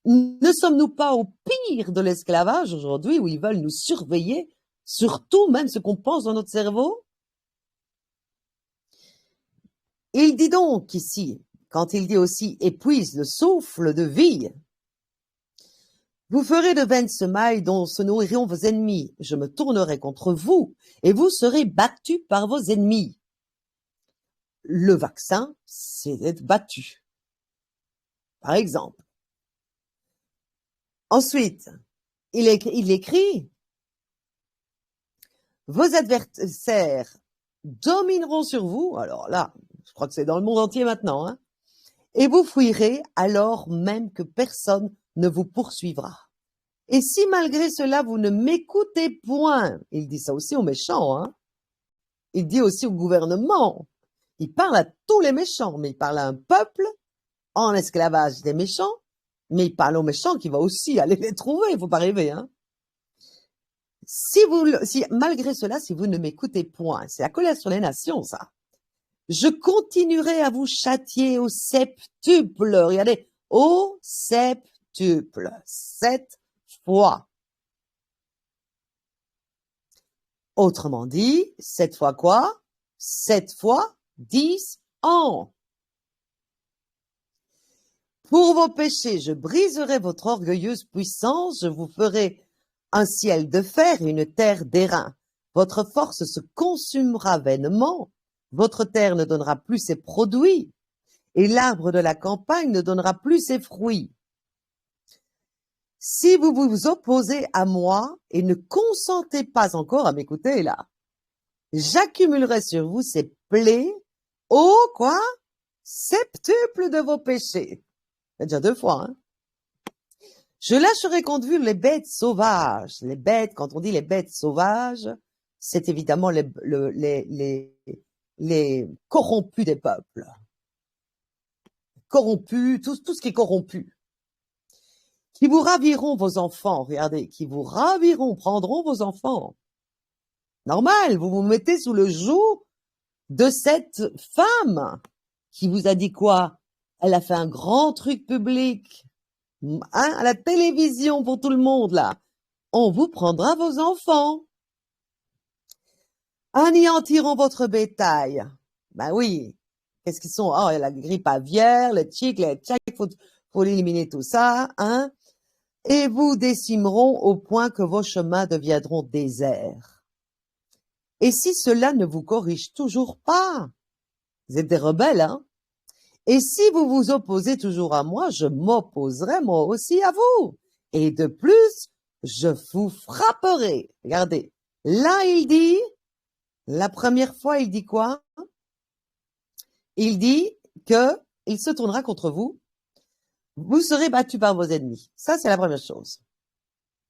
Ne sommes-nous pas au pire de l'esclavage aujourd'hui où ils veulent nous surveiller, surtout même ce qu'on pense dans notre cerveau? Il dit donc ici, quand il dit aussi épuise le souffle de vie, vous ferez de vaines semailles dont se nourriront vos ennemis. Je me tournerai contre vous et vous serez battus par vos ennemis. Le vaccin, c'est d'être battu. Par exemple. Ensuite, il écrit, vos adversaires domineront sur vous. Alors là, je crois que c'est dans le monde entier maintenant, hein, et vous fuirez alors même que personne ne vous poursuivra. Et si malgré cela, vous ne m'écoutez point, il dit ça aussi aux méchants, hein, il dit aussi au gouvernement, il parle à tous les méchants, mais il parle à un peuple en esclavage des méchants, mais il parle aux méchants qui va aussi aller les trouver, il faut pas rêver, hein. Si malgré cela, si vous ne m'écoutez point, c'est la colère sur les nations, ça. Je continuerai à vous châtier au septuple, regardez, au septuple, 7 fois. Autrement dit, 7 fois quoi? 7 fois 10 ans. Pour vos péchés, je briserai votre orgueilleuse puissance, je vous ferai un ciel de fer et une terre d'airain. Votre force se consumera vainement, votre terre ne donnera plus ses produits, et l'arbre de la campagne ne donnera plus ses fruits. Si vous vous opposez à moi et ne consentez pas encore à m'écouter là, j'accumulerai sur vous ces plaies au quoi? Septuple de vos péchés. C'est déjà 2 fois, hein. Je lâcherai contre vous les bêtes sauvages. Les bêtes, quand on dit les bêtes sauvages, c'est évidemment les corrompus des peuples. Corrompus, tout ce qui est corrompu. Qui vous raviront vos enfants, regardez, qui vous raviront, prendront vos enfants. Normal, vous vous mettez sous le joug de cette femme qui vous a dit quoi? Elle a fait un grand truc public, hein, à la télévision pour tout le monde, là. On vous prendra vos enfants. Anéantiront votre bétail. Ben oui. Qu'est-ce qu'ils sont? Oh, il y a la grippe aviaire, le tic, faut éliminer tout ça, hein. Et vous décimeront au point que vos chemins deviendront déserts. Et si cela ne vous corrige toujours pas, vous êtes des rebelles, hein? Et si vous vous opposez toujours à moi, je m'opposerai moi aussi à vous. Et de plus, je vous frapperai. Regardez, là il dit, la première fois il dit quoi? Il dit que il se tournera contre vous. Vous serez battus par vos ennemis. Ça, c'est la première chose.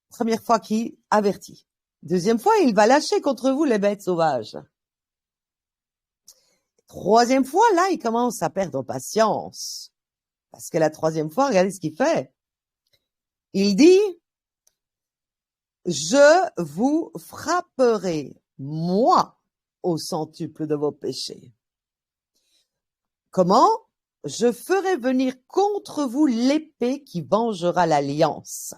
Première fois qu'il avertit. Deuxième fois, il va lâcher contre vous les bêtes sauvages. Troisième fois, là, il commence à perdre patience. Parce que la troisième fois, regardez ce qu'il fait. Il dit, je vous frapperai, moi, au centuple de vos péchés. Comment? Je ferai venir contre vous l'épée qui vengera l'alliance.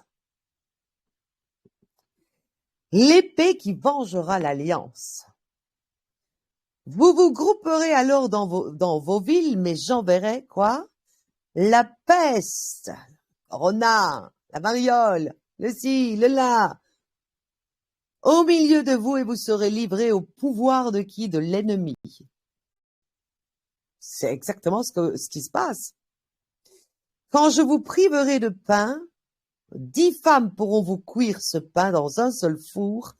L'épée qui vengera l'alliance. Vous vous grouperez alors dans vos villes, mais j'enverrai quoi? La peste, corona, la variole, le ci, le là, au milieu de vous et vous serez livrés au pouvoir de qui? De l'ennemi. C'est exactement ce qui se passe. Quand je vous priverai de pain, 10 femmes pourront vous cuire ce pain dans un seul four.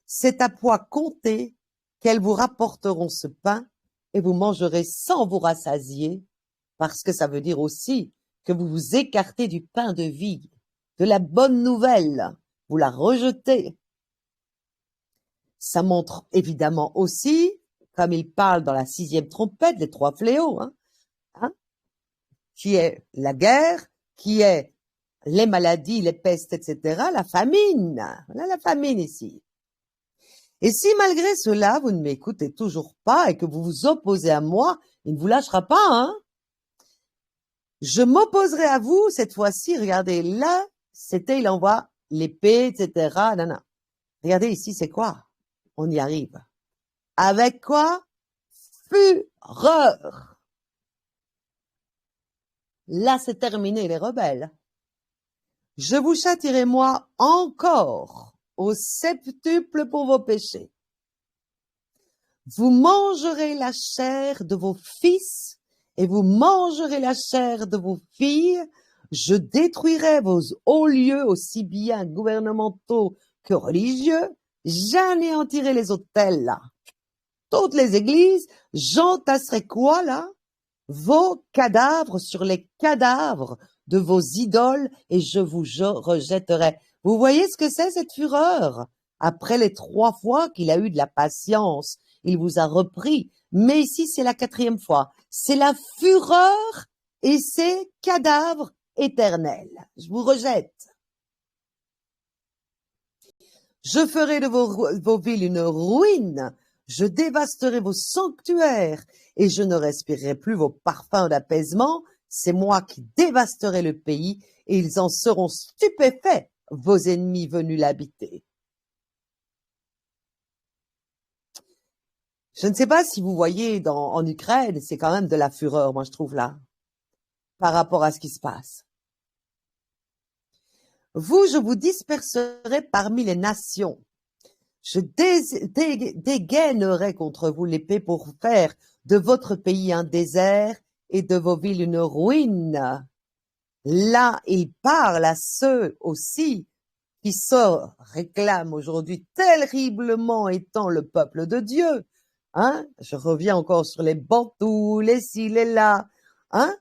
C'est à poids compté qu'elles vous rapporteront ce pain et vous mangerez sans vous rassasier, parce que ça veut dire aussi que vous vous écartez du pain de vie, de la bonne nouvelle, vous la rejetez. Ça montre évidemment aussi, comme il parle dans la 6e trompette, les 3 fléaux, hein, qui est la guerre, qui est les maladies, les pestes, etc., la famine. Voilà la famine ici. Et si malgré cela, vous ne m'écoutez toujours pas et que vous vous opposez à moi, il ne vous lâchera pas, hein. Je m'opposerai à vous cette fois-ci. Regardez, là, il envoie l'épée, etc. Nana. Regardez ici, c'est quoi? On y arrive. Avec quoi? Fureur. Là, c'est terminé, les rebelles. Je vous châtierai moi encore au septuple pour vos péchés. Vous mangerez la chair de vos fils et vous mangerez la chair de vos filles. Je détruirai vos hauts lieux aussi bien gouvernementaux que religieux. J'anéantirai les hôtels là. Toutes les églises, j'entasserai quoi là? Vos cadavres sur les cadavres de vos idoles et je vous rejetterai. Vous voyez ce que c'est cette fureur? Après les 3 fois qu'il a eu de la patience, il vous a repris. Mais ici, c'est la 4e fois. C'est la fureur et c'est cadavres éternels. Je vous rejette. Je ferai de vos villes une ruine. Je dévasterai vos sanctuaires et je ne respirerai plus vos parfums d'apaisement. C'est moi qui dévasterai le pays et ils en seront stupéfaits, vos ennemis venus l'habiter. Je ne sais pas si vous voyez en Ukraine, c'est quand même de la fureur, moi je trouve là, par rapport à ce qui se passe. Vous, je vous disperserai parmi les nations. Je dégainerai contre vous l'épée pour faire de votre pays un désert et de vos villes une ruine. Là, il parle à ceux aussi qui se réclament aujourd'hui terriblement étant le peuple de Dieu. Hein? Je reviens encore sur les bantous, les ci, les là, hein?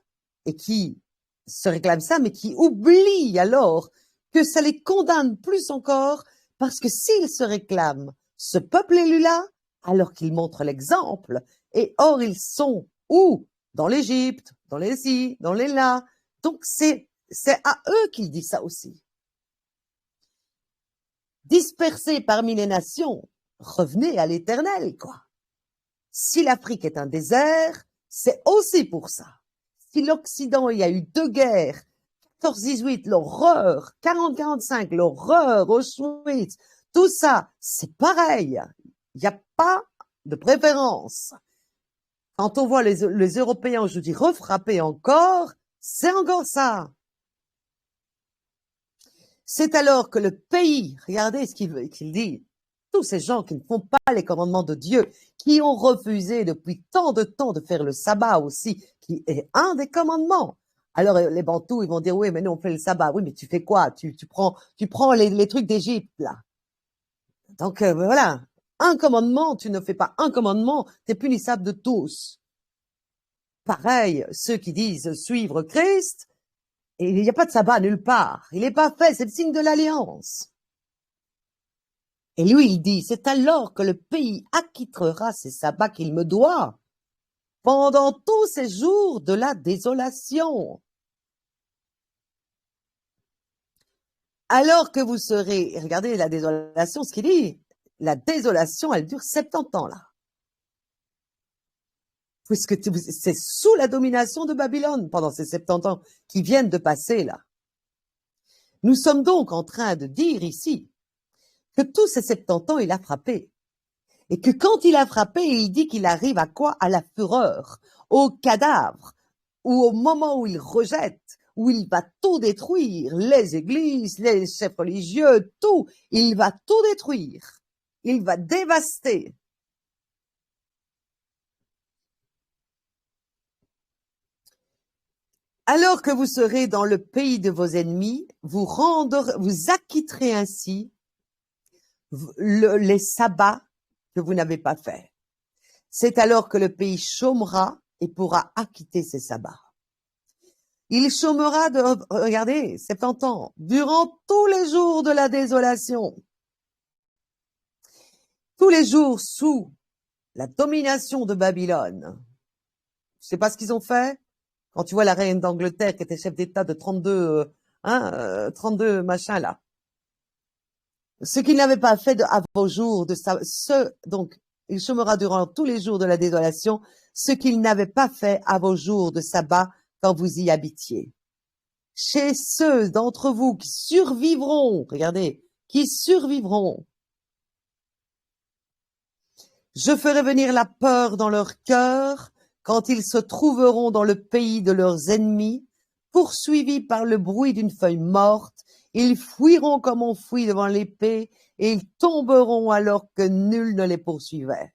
Et qui se réclament ça, mais qui oublient alors que ça les condamne plus encore, parce que s'ils se réclament ce peuple élu-là, alors qu'ils montrent l'exemple, et or ils sont où? Dans l'Égypte, dans les ci, dans les là. Donc c'est à eux qu'il dit ça aussi. Dispersés parmi les nations, revenez à l'Éternel, quoi. Si l'Afrique est un désert, c'est aussi pour ça. Si l'Occident, il y a eu 2 guerres, 14-18, l'horreur, 40-45, l'horreur, Auschwitz, tout ça, c'est pareil. Il n'y a pas de préférence. Quand on voit les Européens, je dis, refrapper encore, c'est encore ça. C'est alors que le pays, regardez ce qu'il dit, tous ces gens qui ne font pas les commandements de Dieu, qui ont refusé depuis tant de temps de faire le sabbat aussi, qui est un des commandements. Alors les Bantous, ils vont dire, oui, mais nous on fait le sabbat. Oui, mais tu fais quoi? Tu prends les trucs d'Égypte, là. Donc voilà, un commandement, tu ne fais pas un commandement, tu es punissable de tous. Pareil, ceux qui disent suivre Christ, et il n'y a pas de sabbat nulle part. Il n'est pas fait, c'est le signe de l'alliance. Et lui, il dit, c'est alors que le pays acquittera ses sabbats qu'il me doit, pendant tous ces jours de la désolation. Alors que vous serez, regardez la désolation, ce qu'il dit, la désolation, elle dure 70 ans, là. Puisque c'est sous la domination de Babylone pendant ces 70 ans qui viennent de passer, là. Nous sommes donc en train de dire ici que tous ces 70 ans, il a frappé. Et que quand il a frappé, il dit qu'il arrive à quoi? À la fureur, au cadavre, ou au moment où il rejette, où il va tout détruire, les églises, les chefs religieux, tout. Il va tout détruire. Il va dévaster. Alors que vous serez dans le pays de vos ennemis, vous acquitterez ainsi les sabbats que vous n'avez pas faits. C'est alors que le pays chômera et pourra acquitter ses sabbats. Il chômera regardez, 70 ans, durant tous les jours de la désolation. Tous les jours sous la domination de Babylone. Je sais pas ce qu'ils ont fait. Quand tu vois la reine d'Angleterre qui était chef d'État de 32, 32 machins là. Ce qu'il n'avait pas fait à vos jours de ça, donc, il chômera durant tous les jours de la désolation, ce qu'il n'avait pas fait à vos jours de sabbat quand vous y habitiez. Chez ceux d'entre vous qui survivront, regardez, qui survivront, je ferai venir la peur dans leur cœur quand ils se trouveront dans le pays de leurs ennemis, poursuivis par le bruit d'une feuille morte. Ils fuiront comme on fuit devant l'épée, et ils tomberont alors que nul ne les poursuivait.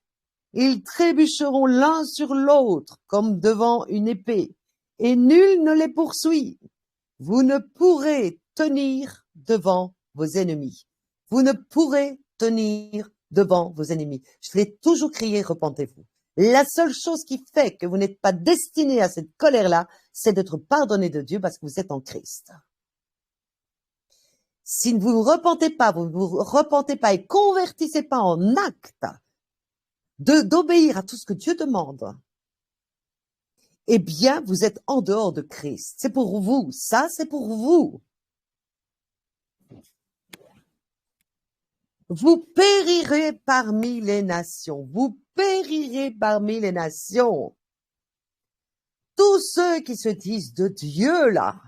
Ils trébucheront l'un sur l'autre comme devant une épée, et nul ne les poursuit. Vous ne pourrez tenir devant vos ennemis. Vous ne pourrez tenir devant vos ennemis. Je l'ai toujours crié, repentez-vous. La seule chose qui fait que vous n'êtes pas destiné à cette colère-là, c'est d'être pardonné de Dieu parce que vous êtes en Christ. Si vous ne repentez pas, vous ne vous repentez pas et convertissez pas en acte d'obéir à tout ce que Dieu demande, eh bien, vous êtes en dehors de Christ. C'est pour vous. Ça, c'est pour vous. Vous périrez parmi les nations. Vous périrez parmi les nations. Tous ceux qui se disent de Dieu, là,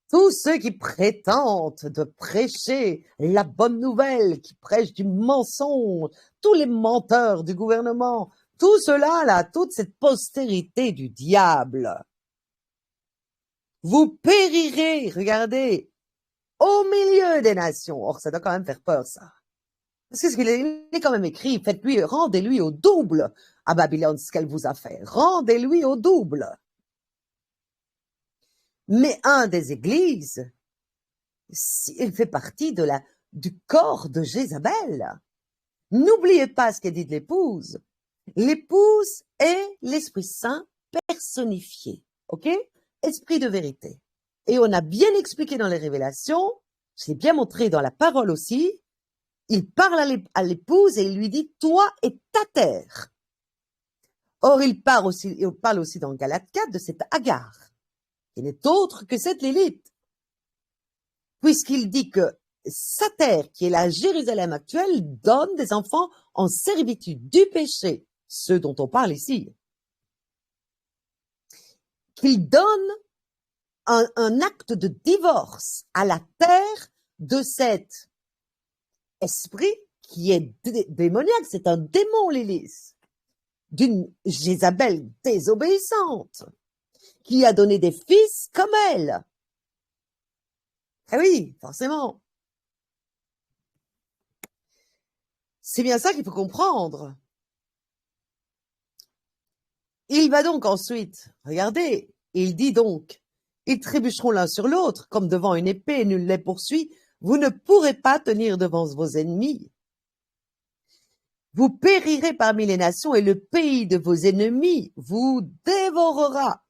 tous ceux qui prétendent de prêcher la bonne nouvelle, qui prêchent du mensonge, tous les menteurs du gouvernement, Tout cela, là, toute cette postérité du diable, vous périrez, regardez, au milieu des nations. Or, ça doit quand même faire peur, ça. Parce que il est quand même écrit, faites-lui, rendez-lui au double à Babylone ce qu'elle vous a fait. Rendez-lui au double. Mais un des églises, il fait partie du corps de Jézabel. N'oubliez pas ce qu'est dit de l'épouse. L'épouse est l'Esprit Saint personnifié. OK? Esprit de vérité. Et on a bien expliqué dans les révélations, je l'ai bien montré dans la parole aussi, il parle à l'épouse et il lui dit, toi et ta terre. Or, il parle aussi dans Galates 4 de cette Agar, qui n'est autre que cette Lilith. Puisqu'il dit que sa terre, qui est la Jérusalem actuelle, donne des enfants en servitude du péché, ceux dont on parle ici. Qu'il donne un acte de divorce à la terre de cet esprit qui est démoniaque, c'est un démon, Lilith, d'une Jézabel désobéissante, qui a donné des fils comme elle. Ah oui, forcément. C'est bien ça qu'il faut comprendre. Il va donc ensuite, regardez, il dit donc, ils trébucheront l'un sur l'autre, comme devant une épée, nul les poursuit. Vous ne pourrez pas tenir devant vos ennemis. Vous périrez parmi les nations et le pays de vos ennemis vous dévorera.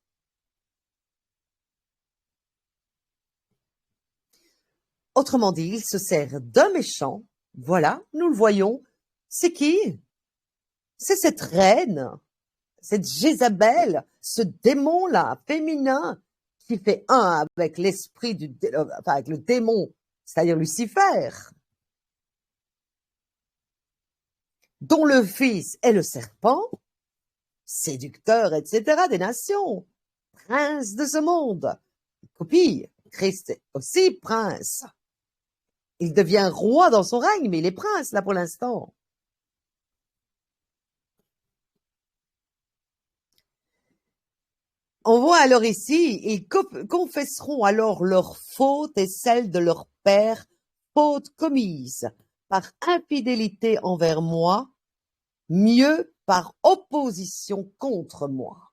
Autrement dit, il se sert d'un méchant. Voilà, nous le voyons. C'est qui? C'est cette reine, cette Jézabel, ce démon-là, féminin, qui fait un avec l'esprit avec le démon, c'est-à-dire Lucifer, dont le fils est le serpent, séducteur, etc., des nations, prince de ce monde. Copie, Christ est aussi prince. Il devient roi dans son règne, mais il est prince, là, pour l'instant. On voit alors ici, ils confesseront alors leurs fautes et celles de leur père, fautes commises par infidélité envers moi, mieux par opposition contre moi.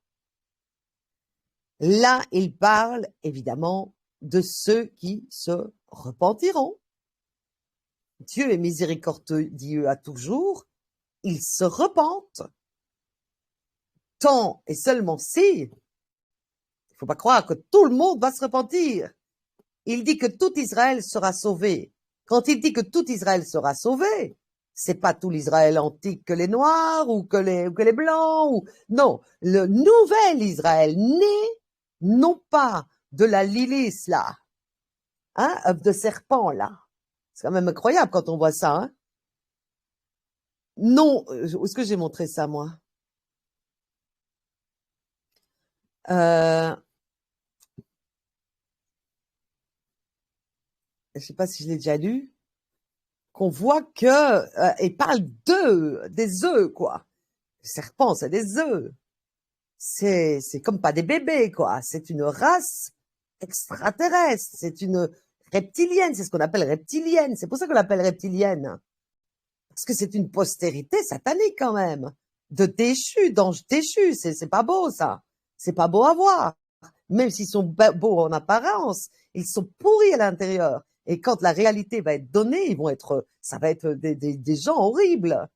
Là, il parle évidemment de ceux qui se repentiront. Dieu est miséricordieux à toujours, ils se repentent. Tant et seulement si, il faut pas croire que tout le monde va se repentir. Il dit que tout Israël sera sauvé. Quand il dit que tout Israël sera sauvé, c'est pas tout l'Israël antique que les Noirs ou que les Blancs. Non, le nouvel Israël né, non pas de la Lilith là, hein, de serpent là. C'est quand même incroyable quand on voit ça. Hein. Non, où est-ce que j'ai montré ça moi? Je sais pas si je l'ai déjà lu. Qu'on voit que il parle des œufs quoi. Le serpent, c'est des œufs. C'est comme pas des bébés quoi. C'est une race extraterrestre. C'est une reptilienne. C'est ce qu'on appelle reptilienne. C'est pour ça qu'on l'appelle reptilienne. Parce que c'est une postérité satanique quand même. De déchus, d'anges déchus. C'est pas beau ça. C'est pas beau à voir. Même s'ils sont beaux en apparence, ils sont pourris à l'intérieur. Et quand la réalité va être donnée, ça va être des gens horribles.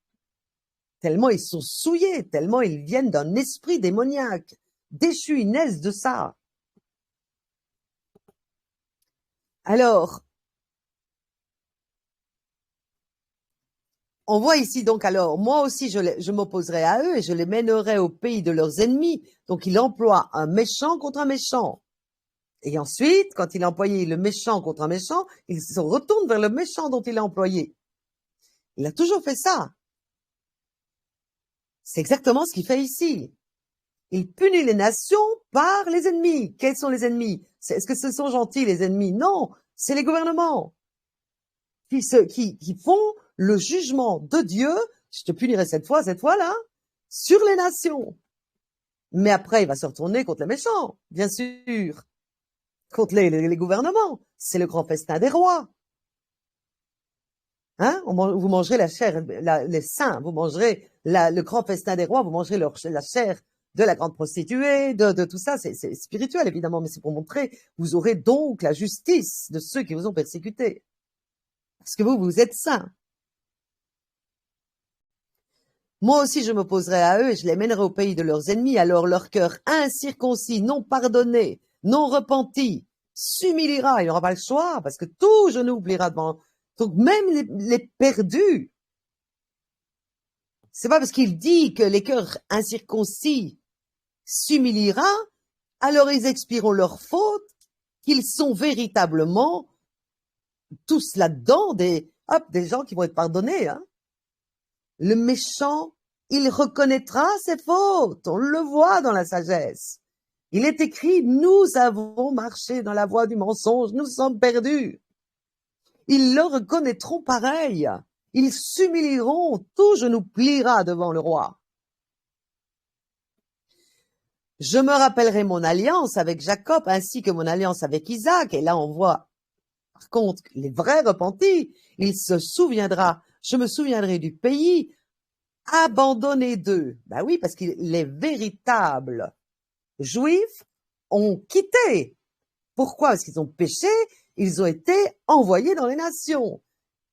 Tellement ils sont souillés, tellement ils viennent d'un esprit démoniaque. Déchus, ils naissent de ça. Alors, on voit ici donc alors, moi aussi je m'opposerai à eux et je les mènerai au pays de leurs ennemis. Donc il emploie un méchant contre un méchant. Et ensuite, quand il a employé le méchant contre un méchant, il se retourne vers le méchant dont il a employé. Il a toujours fait ça. C'est exactement ce qu'il fait ici. Il punit les nations par les ennemis. Quels sont les ennemis? Est-ce que ce sont gentils les ennemis? Non, c'est les gouvernements qui font le jugement de Dieu. Je te punirai cette fois-là. sur les nations. Mais après, il va se retourner contre les méchants, bien sûr, contre les gouvernements. C'est le grand festin des rois. Hein? Vous mangerez la chair, les saints, vous mangerez le grand festin des rois, vous mangerez la chair de la grande prostituée, de tout ça. C'est spirituel, évidemment, mais c'est pour montrer, vous aurez donc la justice de ceux qui vous ont persécutés. Parce que vous êtes saints. Moi aussi, je m'opposerai à eux et je les mènerai au pays de leurs ennemis. Alors leur cœur incirconcis, non pardonné, non repenti, s'humiliera. Il n'aura pas le choix parce que tout genou oubliera devant. Donc même les perdus, c'est pas parce qu'il dit que les cœurs incirconcis s'humiliera, alors ils expireront leurs fautes, qu'ils sont véritablement tous là-dedans des gens qui vont être pardonnés. Hein. Le méchant, il reconnaîtra ses fautes. On le voit dans la sagesse. Il est écrit, nous avons marché dans la voie du mensonge, nous sommes perdus. Ils le reconnaîtront pareil. Ils s'humilieront, tout genou pliera devant le roi. Je me rappellerai mon alliance avec Jacob ainsi que mon alliance avec Isaac. Et là, on voit, par contre, les vrais repentis. Je me souviendrai du pays abandonné d'eux. Ben oui, parce que les véritables juifs ont quitté. Pourquoi? Parce qu'ils ont péché, ils ont été envoyés dans les nations.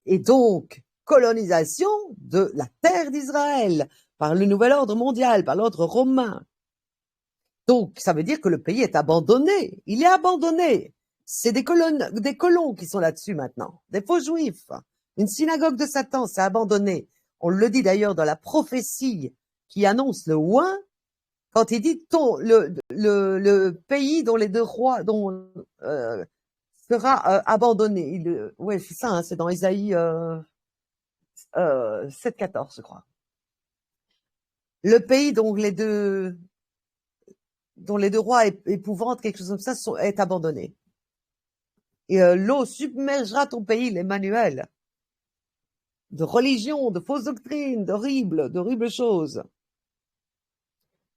Et donc, colonisation de la terre d'Israël par le nouvel ordre mondial, par l'ordre romain. Donc, ça veut dire que le pays est abandonné. Il est abandonné. C'est des colons qui sont là-dessus maintenant, des faux juifs. Une synagogue de Satan, c'est abandonné. On le dit d'ailleurs dans la prophétie qui annonce le oint, quand il dit le pays dont les deux rois sera abandonné. Ouais, c'est ça, hein, c'est dans Ésaïe 7,14, je crois. Le pays dont les deux rois épouvantes, quelque chose comme ça, est abandonné. Et l'eau submergera ton pays, l'Emmanuel, de religion, de fausses doctrines, d'horribles choses.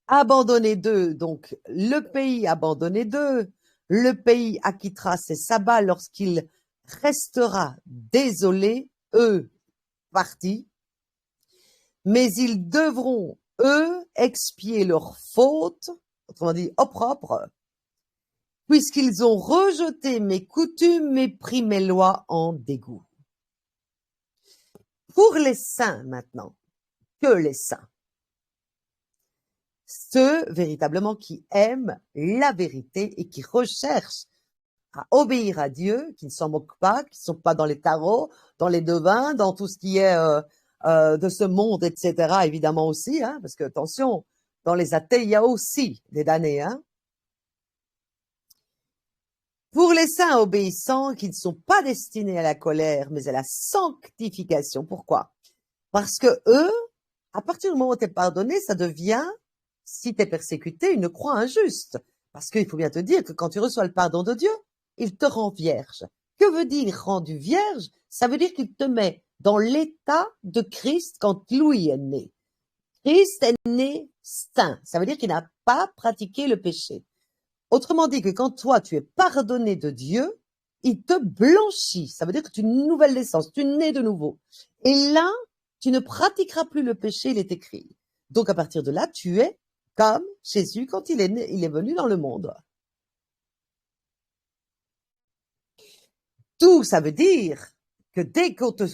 Abandonné d'eux, donc le pays abandonné d'eux, le pays acquittera ses sabbats lorsqu'il restera désolé, eux partis, mais ils devront, eux, expier leurs fautes, autrement dit, au propre, puisqu'ils ont rejeté mes coutumes et pris mes lois en dégoût. Pour les saints maintenant, que les saints, ceux véritablement qui aiment la vérité et qui recherchent à obéir à Dieu, qui ne s'en moquent pas, qui ne sont pas dans les tarots, dans les devins, dans tout ce qui est de ce monde, etc. Évidemment aussi, hein, parce que attention, dans les athées, il y a aussi des damnés. Hein. Pour les saints obéissants qui ne sont pas destinés à la colère, mais à la sanctification. Pourquoi? Parce que eux, à partir du moment où tu es pardonné, ça devient, si tu es persécuté, une croix injuste. Parce qu'il faut bien te dire que quand tu reçois le pardon de Dieu, il te rend vierge. Que veut dire rendu vierge? Ça veut dire qu'il te met dans l'état de Christ quand Louis est né. Christ est né saint. Ça veut dire qu'il n'a pas pratiqué le péché. Autrement dit que quand toi, tu es pardonné de Dieu, il te blanchit. Ça veut dire que tu es une nouvelle naissance, tu nais de nouveau. Et là, tu ne pratiqueras plus le péché, il est écrit. Donc à partir de là, tu es comme Jésus quand il est venu dans le monde. Tout ça veut dire que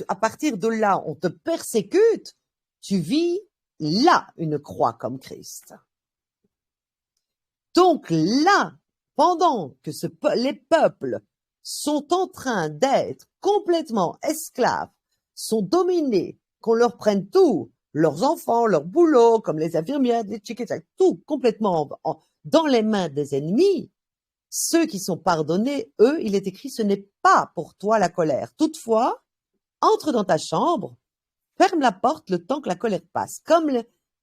à partir de là, on te persécute, tu vis là une croix comme Christ. Donc là, pendant que les peuples sont en train d'être complètement esclaves, sont dominés, qu'on leur prenne tout, leurs enfants, leur boulot, comme les infirmières, les tchikétchaks, tout complètement dans les mains des ennemis, ceux qui sont pardonnés, eux, il est écrit, ce n'est pas pour toi la colère. Toutefois, entre dans ta chambre, ferme la porte le temps que la colère passe. Comme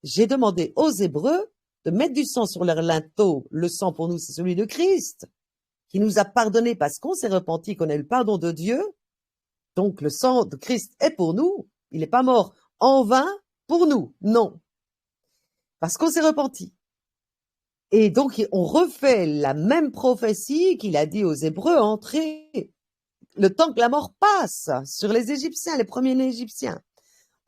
j'ai demandé aux Hébreux de mettre du sang sur leur linteau, le sang pour nous, c'est celui de Christ, qui nous a pardonné parce qu'on s'est repenti, qu'on a eu le pardon de Dieu. Donc le sang de Christ est pour nous. Il n'est pas mort en vain pour nous, non. parce qu'on s'est repenti. Et donc, on refait la même prophétie qu'il a dit aux Hébreux, entrez, le temps que la mort passe sur les Égyptiens, les premiers Égyptiens.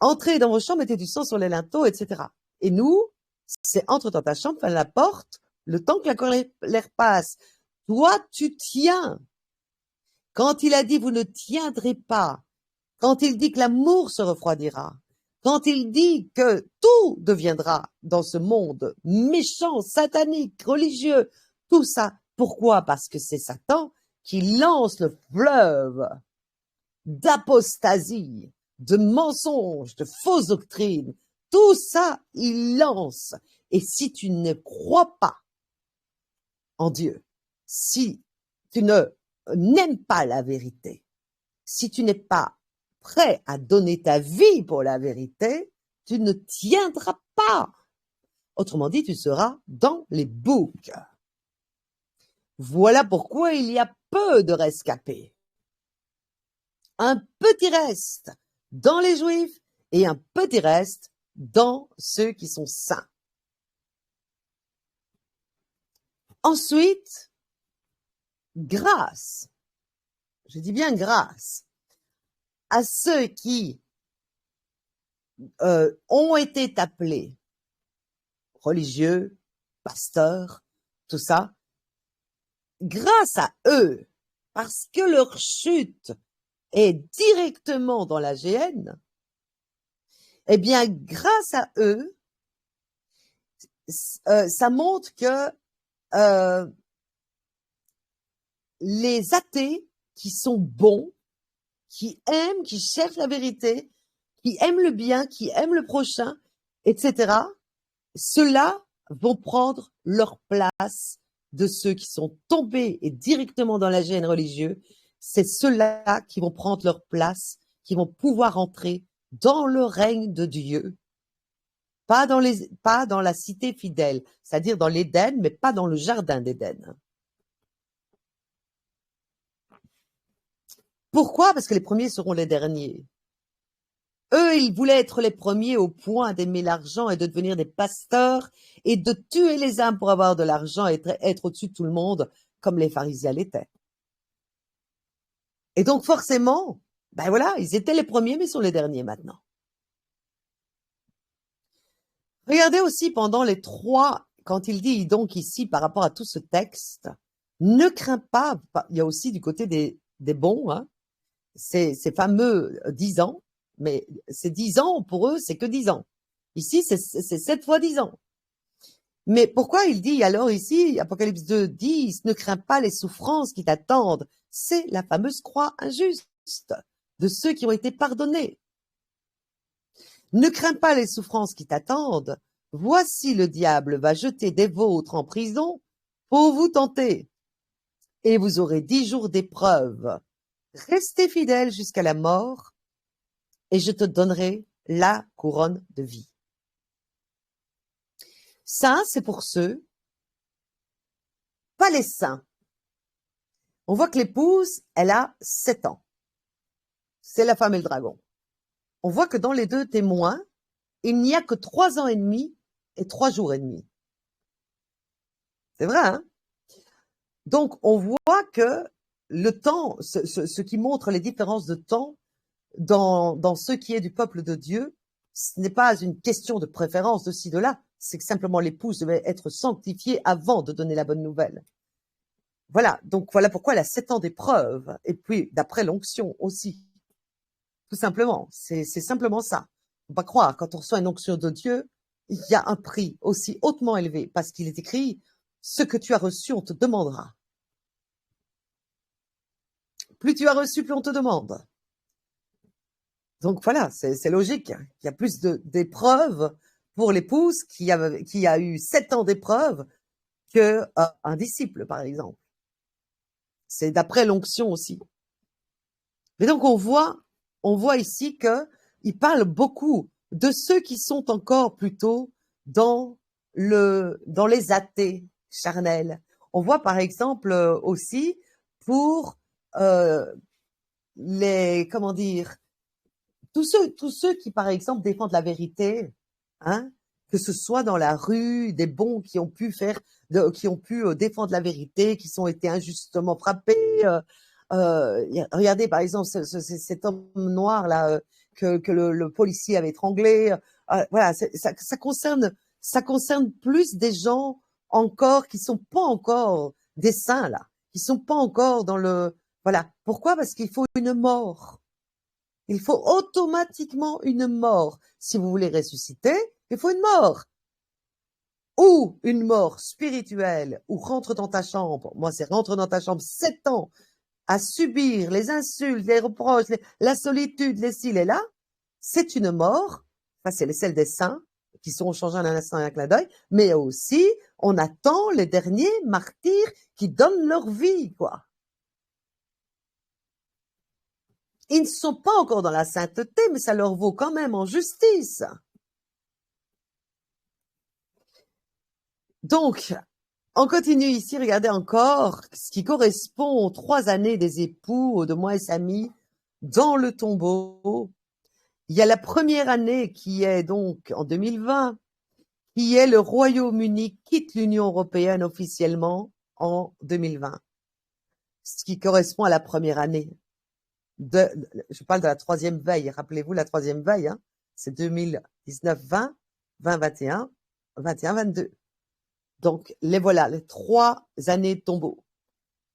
Entrez dans vos chambres, mettez du sang sur les linteaux, etc. Et nous, c'est entre dans ta chambre, ferme la porte, le temps que la colère passe. Toi, tu tiens. Quand il a dit, vous ne tiendrez pas, quand il dit que l'amour se refroidira, quand il dit que tout deviendra dans ce monde méchant, satanique, religieux, tout ça, pourquoi? Parce que c'est Satan qui lance le fleuve d'apostasie, de mensonges, de fausses doctrines. Tout ça, il lance. Et si tu ne crois pas en Dieu, si tu ne n'aimes pas la vérité, si tu n'es pas prêt à donner ta vie pour la vérité, tu ne tiendras pas. Autrement dit, tu seras dans les boucs. Voilà pourquoi il y a peu de rescapés. Un petit reste dans les Juifs et un petit reste dans ceux qui sont saints. Ensuite, grâce, je dis bien grâce, à ceux qui ont été appelés religieux, pasteurs, tout ça, grâce à eux, parce que leur chute est directement dans la GN, eh bien, grâce à eux, ça montre que les athées qui sont bons, qui aiment, qui cherchent la vérité, qui aiment le bien, qui aiment le prochain, etc., ceux-là vont prendre leur place de ceux qui sont tombés et directement dans la gêne religieuse. C'est ceux-là qui vont prendre leur place, qui vont pouvoir entrer dans le règne de Dieu, pas dans la cité fidèle, c'est-à-dire dans l'Éden, mais pas dans le jardin d'Éden. Pourquoi? Parce que les premiers seront les derniers. Eux, ils voulaient être les premiers au point d'aimer l'argent et de devenir des pasteurs et de tuer les âmes pour avoir de l'argent et être au-dessus de tout le monde, comme les pharisiens l'étaient. Et donc, forcément, ben voilà, ils étaient les premiers, mais ils sont les derniers maintenant. Regardez aussi pendant les trois, quand il dit donc ici par rapport à tout ce texte, ne crains pas, il y a aussi du côté des bons, hein, ces fameux 10 ans, mais ces 10 ans, pour eux, c'est que 10 ans. Ici, c'est 7 fois 10 ans. Mais pourquoi il dit alors ici, Apocalypse 2, 10, ne crains pas les souffrances qui t'attendent? C'est la fameuse croix injuste de ceux qui ont été pardonnés. Ne crains pas les souffrances qui t'attendent. Voici le diable va jeter des vôtres en prison pour vous tenter. Et vous aurez 10 jours d'épreuve. Restez fidèles jusqu'à la mort et je te donnerai la couronne de vie. Ça, c'est pour ceux, pas les saints. On voit que l'épouse, elle a 7 ans. C'est la femme et le dragon. On voit que dans les deux témoins, il n'y a que 3 ans et demi et 3 jours et demi. C'est vrai, hein? Donc, on voit que le temps, ce qui montre les différences de temps dans ce qui est du peuple de Dieu, ce n'est pas une question de préférence de ci, de là, c'est que simplement l'épouse devait être sanctifiée avant de donner la bonne nouvelle. Voilà, donc voilà pourquoi elle a 7 ans d'épreuve, et puis d'après l'onction aussi. Tout simplement, c'est simplement ça. Faut pas croire, quand on reçoit une onction de Dieu, il y a un prix aussi hautement élevé, parce qu'il est écrit, ce que tu as reçu, on te demandera. Plus tu as reçu, plus on te demande. Donc voilà, c'est logique. Il y a plus d'épreuves pour l'épouse qui a eu 7 ans d'épreuve que un disciple, par exemple. C'est d'après l'onction aussi. Mais donc on voit ici que il parle beaucoup de ceux qui sont encore plutôt dans les athées charnels. On voit par exemple aussi pour tous ceux qui par exemple défendent la vérité, hein, que ce soit dans la rue, des bons qui ont pu défendre la vérité, qui ont été injustement frappés. Regardez par exemple cet homme noir là que le policier avait étranglé. Voilà, ça concerne plus des gens encore qui sont pas encore des saints là, qui sont pas encore dans le voilà. Pourquoi? Parce qu'il faut une mort. Il faut automatiquement une mort. Si vous voulez ressusciter, il faut une mort. Ou une mort spirituelle, ou rentre dans ta chambre. Moi, c'est rentre dans ta chambre 7 ans à subir les insultes, les reproches, la solitude, les ci, les là. C'est une mort. Enfin, c'est celle des saints qui seront changés en un instant et un clin d'œil. Mais aussi, on attend les derniers martyrs qui donnent leur vie, quoi. Ils ne sont pas encore dans la sainteté, mais ça leur vaut quand même en justice. Donc, on continue ici, regardez encore ce qui correspond aux 3 années des époux de moi et Samy dans le tombeau. Il y a la première année qui est donc en 2020, qui est le Royaume-Uni quitte l'Union européenne officiellement en 2020. Ce qui correspond à la première année. Je parle de la 3e veille. Rappelez-vous la 3e veille, hein, c'est 2019-20, 20-21, 21-22. Donc, voilà, les 3 années de tombeau.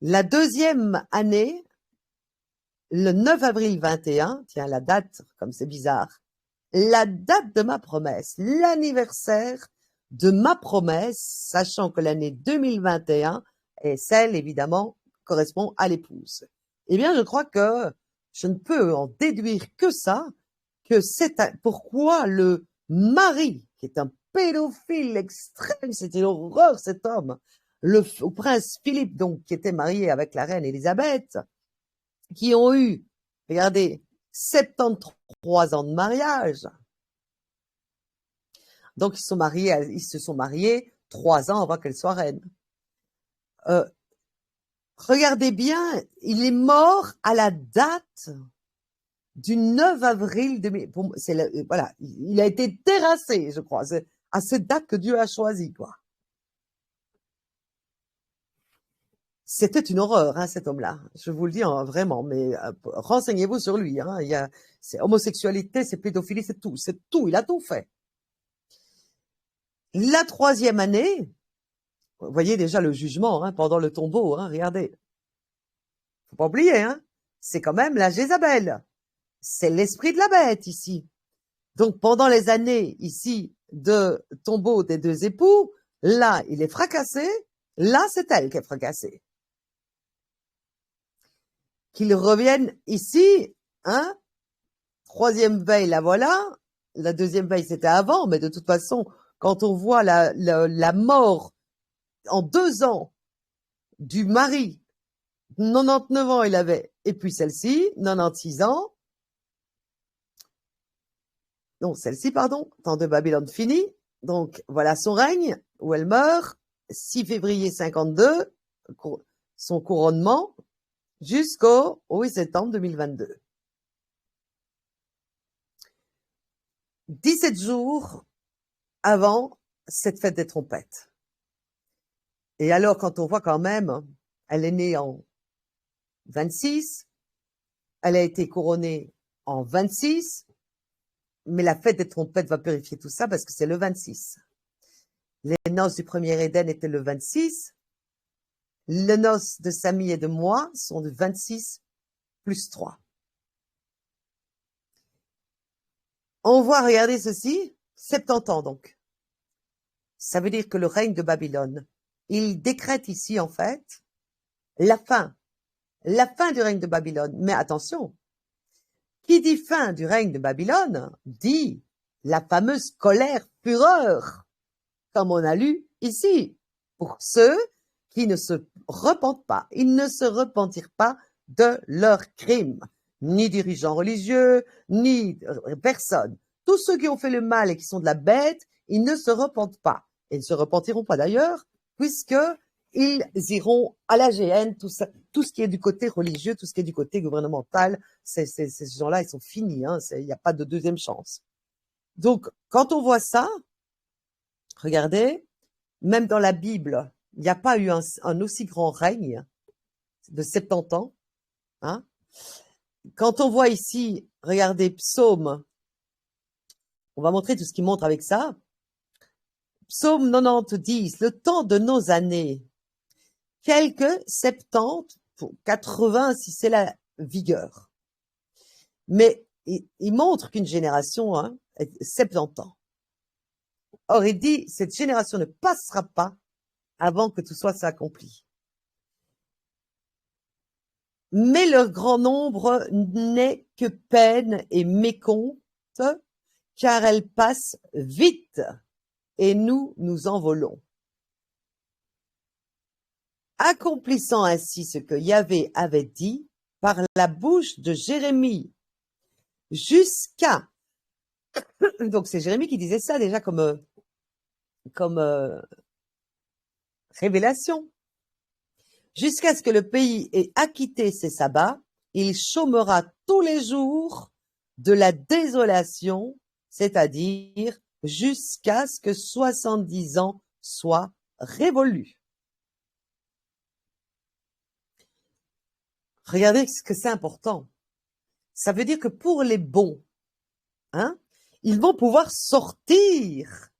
La 2e année, le 9 avril 21, tiens, la date, comme c'est bizarre, la date de ma promesse, l'anniversaire de ma promesse, sachant que l'année 2021 est celle, évidemment, correspond à l'épouse. Eh bien, je crois que je ne peux en déduire que ça, que c'est pourquoi le mari, qui est un pédophile extrême, c'était une horreur cet homme, le prince Philippe, donc, qui était marié avec la reine Élisabeth, qui ont eu, regardez, 73 ans de mariage. Donc, ils se sont mariés 3 ans avant qu'elle soit reine. Regardez bien, il est mort à la date du 9 avril 2000. Voilà, il a été terrassé, je crois. C'est à cette date que Dieu a choisi, quoi. C'était une horreur, hein, cet homme-là. Je vous le dis hein, vraiment, mais renseignez-vous sur lui. Hein. C'est homosexualité, c'est pédophilie, c'est tout. Il a tout fait. La 3e année, vous voyez déjà le jugement hein, pendant le tombeau. Hein, regardez, faut pas oublier, hein, c'est quand même la Jézabel. C'est l'esprit de la bête ici. Donc pendant les années ici de tombeau des 2 époux, là il est fracassé, là c'est elle qui est fracassée. Qu'ils reviennent ici, hein, 3e veille, la voilà, la 2e veille c'était avant, mais de toute façon, quand on voit la mort en 2 ans du mari, 99 ans il avait, et puis celle-ci, 96 ans, non, celle-ci, pardon, temps de Babylone fini. Donc, voilà son règne, où elle meurt, 6 février 52, son couronnement, jusqu'au 8 septembre 2022. 17 jours avant cette fête des trompettes. Et alors, quand on voit quand même, elle est née en 26, elle a été couronnée en 26, mais la fête des trompettes va purifier tout ça parce que c'est le 26. Les noces du premier Éden étaient le 26. Les noces de Samy et de moi sont de 26 plus 3. On voit, regardez ceci, 70 ans donc. Ça veut dire que le règne de Babylone, il décrète ici en fait la fin du règne de Babylone. Mais attention, qui dit fin du règne de Babylone dit la fameuse colère fureur, comme on a lu ici, pour ceux qui ne se repentent pas. Ils ne se repentirent pas de leurs crimes, ni dirigeants religieux, ni personne. Tous ceux qui ont fait le mal et qui sont de la bête, ils ne se repentent pas. Et ils ne se repentiront pas d'ailleurs, puisqu'ils iront à la GN, tout ce qui est du côté religieux, tout ce qui est du côté gouvernemental, ces gens-là, ils sont finis, hein, il n'y a pas de deuxième chance. Donc, quand on voit ça, Regardez, même dans la Bible, il n'y a pas eu un aussi grand règne de 70 ans. Hein. Quand on voit ici, regardez, Psaume, on va montrer tout ce qui montre avec ça. Psaume 90, le temps de nos années, quelques 70, pour 80 si c'est la vigueur. Mais il montre qu'une génération, hein, est 70 ans. Or, il dit, cette génération ne passera pas avant que tout soit accompli. Mais leur grand nombre n'est que peine et mécompte, car elle passe vite, et nous en volons. Accomplissant ainsi ce que Yahvé avait dit par la bouche de Jérémie, jusqu'à... Donc c'est Jérémie qui disait ça déjà comme révélation. Jusqu'à ce que le pays ait acquitté ses sabbats, il chômera tous les jours de la désolation, c'est-à-dire jusqu'à ce que 70 ans soient révolus. Regardez ce que c'est important. Ça veut dire que pour les bons, hein, ils vont pouvoir sortir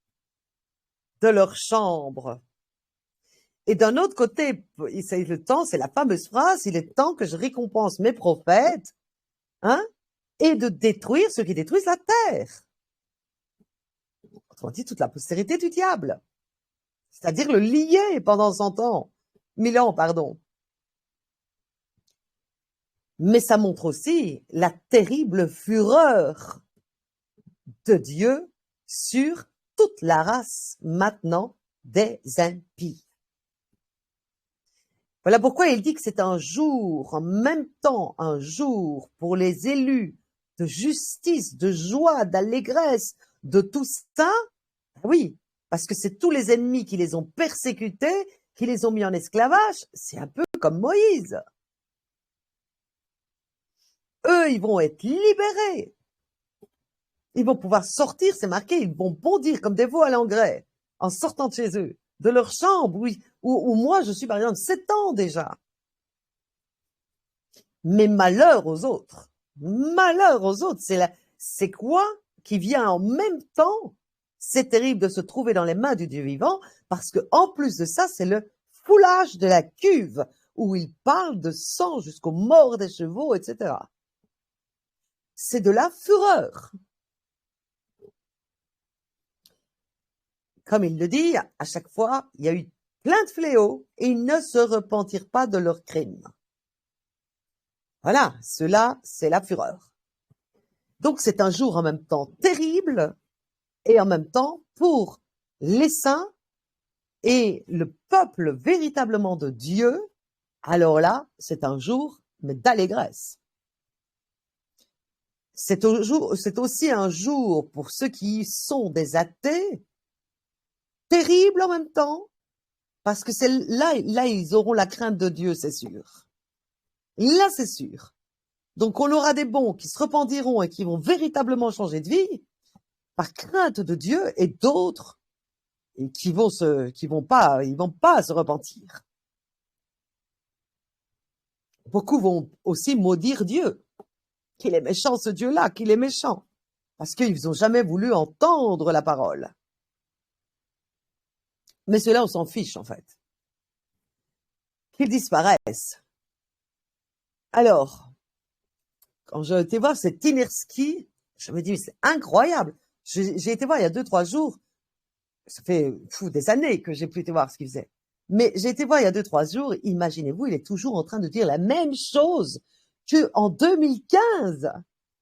de leur chambre. Et d'un autre côté, c'est le temps, c'est la fameuse phrase, il est temps que je récompense mes prophètes, hein, et de détruire ceux qui détruisent la terre. Autrement dit, toute la postérité du diable. C'est-à-dire le lier pendant 100 ans, 1000 ans, pardon. Mais ça montre aussi la terrible fureur de Dieu sur toute la race maintenant des impies. Voilà pourquoi il dit que c'est un jour, en même temps un jour pour les élus de justice, de joie, d'allégresse, de tout ça. Oui, parce que c'est tous les ennemis qui les ont persécutés, qui les ont mis en esclavage. C'est un peu comme Moïse. Eux, ils vont être libérés. Ils vont pouvoir sortir, c'est marqué, ils vont bondir comme des veaux à l'engrais en sortant de chez eux, de leur chambre, où moi je suis par exemple 7 ans déjà. Mais malheur aux autres, c'est quoi qui vient en même temps? C'est terrible de se trouver dans les mains du Dieu vivant, parce que en plus de ça, c'est le foulage de la cuve, où il parle de sang jusqu'aux morts des chevaux, etc. C'est de la fureur. Comme il le dit, à chaque fois, il y a eu plein de fléaux et ils ne se repentirent pas de leurs crimes. Voilà, cela, c'est la fureur. Donc c'est un jour en même temps terrible et en même temps pour les saints et le peuple véritablement de Dieu, alors là, c'est un jour mais d'allégresse. C'est aussi un jour pour ceux qui sont des athées, terrible en même temps, parce que c'est là, ils auront la crainte de Dieu, c'est sûr. Là, c'est sûr. Donc, on aura des bons qui se repentiront et qui vont véritablement changer de vie par crainte de Dieu, et d'autres qui vont pas se repentir. Beaucoup vont aussi maudire Dieu, qu'il est méchant ce Dieu-là, qu'il est méchant, parce qu'ils n'ont jamais voulu entendre la parole. Mais ceux-là, on s'en fiche, en fait. Qu'ils disparaissent. Alors, quand j'ai été voir cet Inerski, je me dis, c'est incroyable. J'ai été voir il y a 2-3 jours. Ça fait des années que j'ai plus été voir ce qu'il faisait. Mais j'ai été voir il y a 2-3 jours. Imaginez-vous, il est toujours en train de dire la même chose qu'en 2015.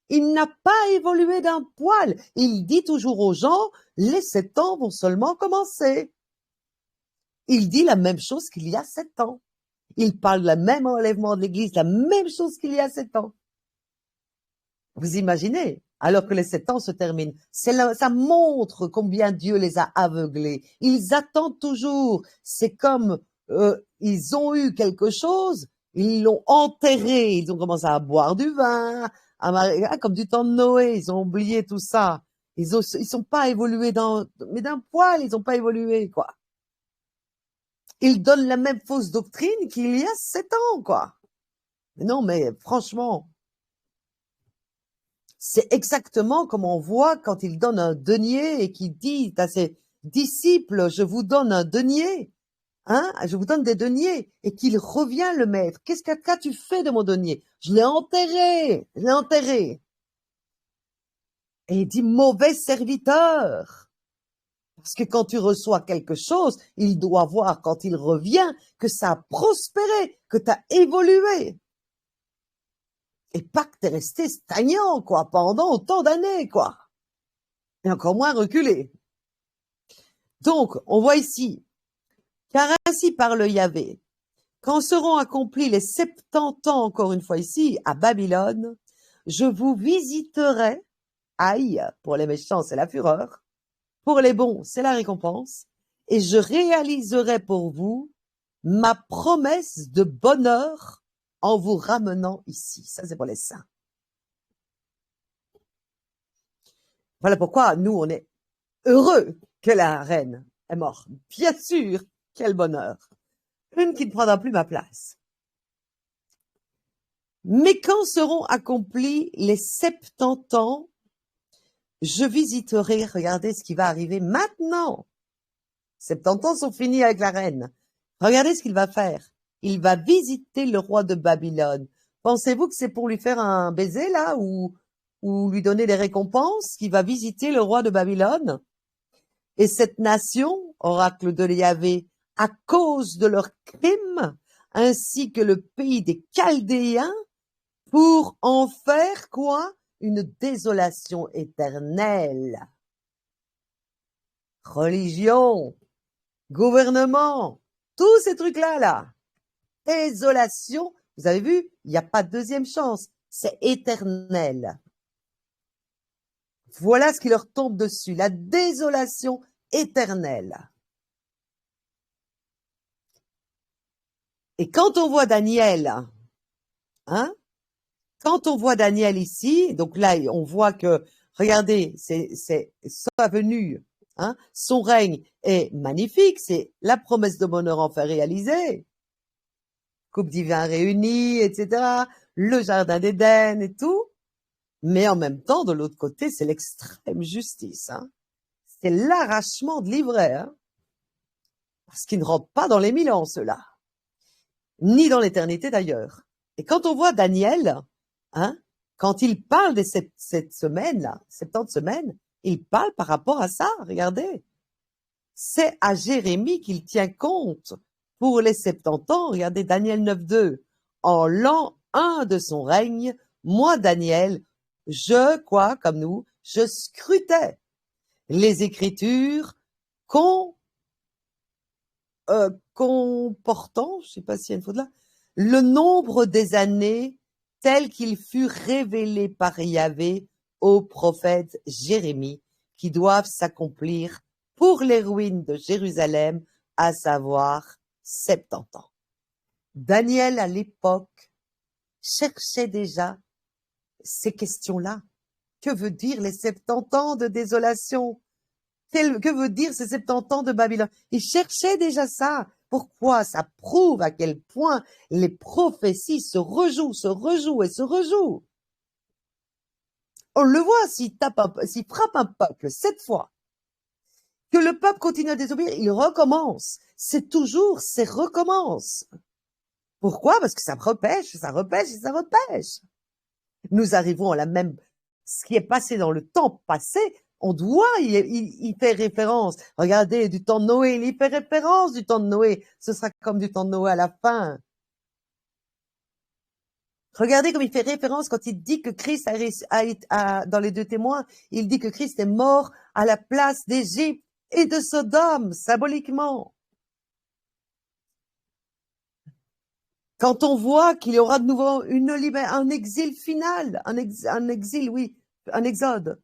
Il n'a pas évolué d'un poil. Il dit toujours aux gens, les 7 ans vont seulement commencer. Il dit la même chose qu'il y a 7 ans. Il parle de la même enlèvement de l'Église, la même chose qu'il y a 7 ans. Vous imaginez? Alors que les 7 ans se terminent. Ça montre combien Dieu les a aveuglés. Ils attendent toujours. C'est comme ils ont eu quelque chose, ils l'ont enterré. Ils ont commencé à boire du vin, comme du temps de Noé. Ils ont oublié tout ça. Ils sont pas évolués mais d'un poil, ils ont pas évolué, quoi. Ils donnent la même fausse doctrine qu'il y a 7 ans, quoi. Non, mais franchement, c'est exactement comme on voit quand il donne un denier et qu'il dit à ses disciples, je vous donne un denier, hein, je vous donne des deniers, et qu'il revient le maître. Qu'as-tu fait de mon denier? Je l'ai enterré, je l'ai enterré. Et il dit, mauvais serviteur. Parce que quand tu reçois quelque chose, il doit voir quand il revient que ça a prospéré, que tu as évolué. Et pas que t'es resté stagnant, quoi, pendant autant d'années, quoi. Et encore moins reculé. Donc, on voit ici, car ainsi parle Yahvé, quand seront accomplis les 70 ans, encore une fois ici, à Babylone, je vous visiterai, aïe, pour les méchants c'est la fureur, pour les bons c'est la récompense, et je réaliserai pour vous ma promesse de bonheur en vous ramenant ici. Ça, c'est pour les saints. Voilà pourquoi nous, on est heureux que la reine est morte. Bien sûr, quel bonheur. Une qui ne prendra plus ma place. Mais quand seront accomplis les 70 ans, je visiterai, regardez ce qui va arriver maintenant. 70 ans sont finis avec la reine. Regardez ce qu'il va faire. Il va visiter le roi de Babylone. Pensez-vous que c'est pour lui faire un baiser, là, ou lui donner des récompenses qu'il va visiter le roi de Babylone? Et cette nation, oracle de Yahvé, à cause de leurs crimes, ainsi que le pays des Chaldéens, pour en faire quoi? Une désolation éternelle. Religion, gouvernement, tous ces trucs-là, là. Désolation, vous avez vu, il n'y a pas de deuxième chance, c'est éternel. Voilà ce qui leur tombe dessus, la désolation éternelle. Et quand on voit Daniel, hein, quand on voit Daniel ici, donc là, on voit que, regardez, c'est sa venue, hein, son règne est magnifique, c'est la promesse de bonheur enfin réalisée. Coupe divin réunie, etc., le jardin d'Éden et tout. Mais en même temps, de l'autre côté, c'est l'extrême justice, hein. C'est l'arrachement de l'ivraie, hein. Parce qu'ils ne rentrent pas dans les 1000 ans, ceux-là. Ni dans l'éternité d'ailleurs. Et quand on voit Daniel, hein, quand il parle de cette semaine-là, 70 semaines, il parle par rapport à ça, regardez. C'est à Jérémie qu'il tient compte pour les 70 ans. Regardez Daniel 9.2. En l'an 1 de son règne, moi, Daniel, comme nous, je scrutais les Écritures comportant, je sais pas s'il y a une faute là, le nombre des années tel qu'il fut révélé par Yahvé au prophète Jérémie, qui doivent s'accomplir pour les ruines de Jérusalem, à savoir 70 ans. Daniel, à l'époque, cherchait déjà ces questions-là. Que veut dire les 70 ans de désolation? Que veut dire ces 70 ans de Babylone? Il cherchait déjà ça. Pourquoi? Ça prouve à quel point les prophéties se rejouent et se rejouent. On le voit, s'il frappe un peuple 7 fois, que le peuple continue à désobéir, il recommence. C'est recommence. Pourquoi? Parce que ça repêche. Nous arrivons à ce qui est passé dans le temps passé, on doit y faire référence. Regardez, du temps de Noé, il y fait référence du temps de Noé. Ce sera comme du temps de Noé à la fin. Regardez comme il fait référence quand il dit que Christ dans les 2 témoins, il dit que Christ est mort à la place d'Égypte et de Sodome, symboliquement. Quand on voit qu'il y aura de nouveau un exil final, un exode.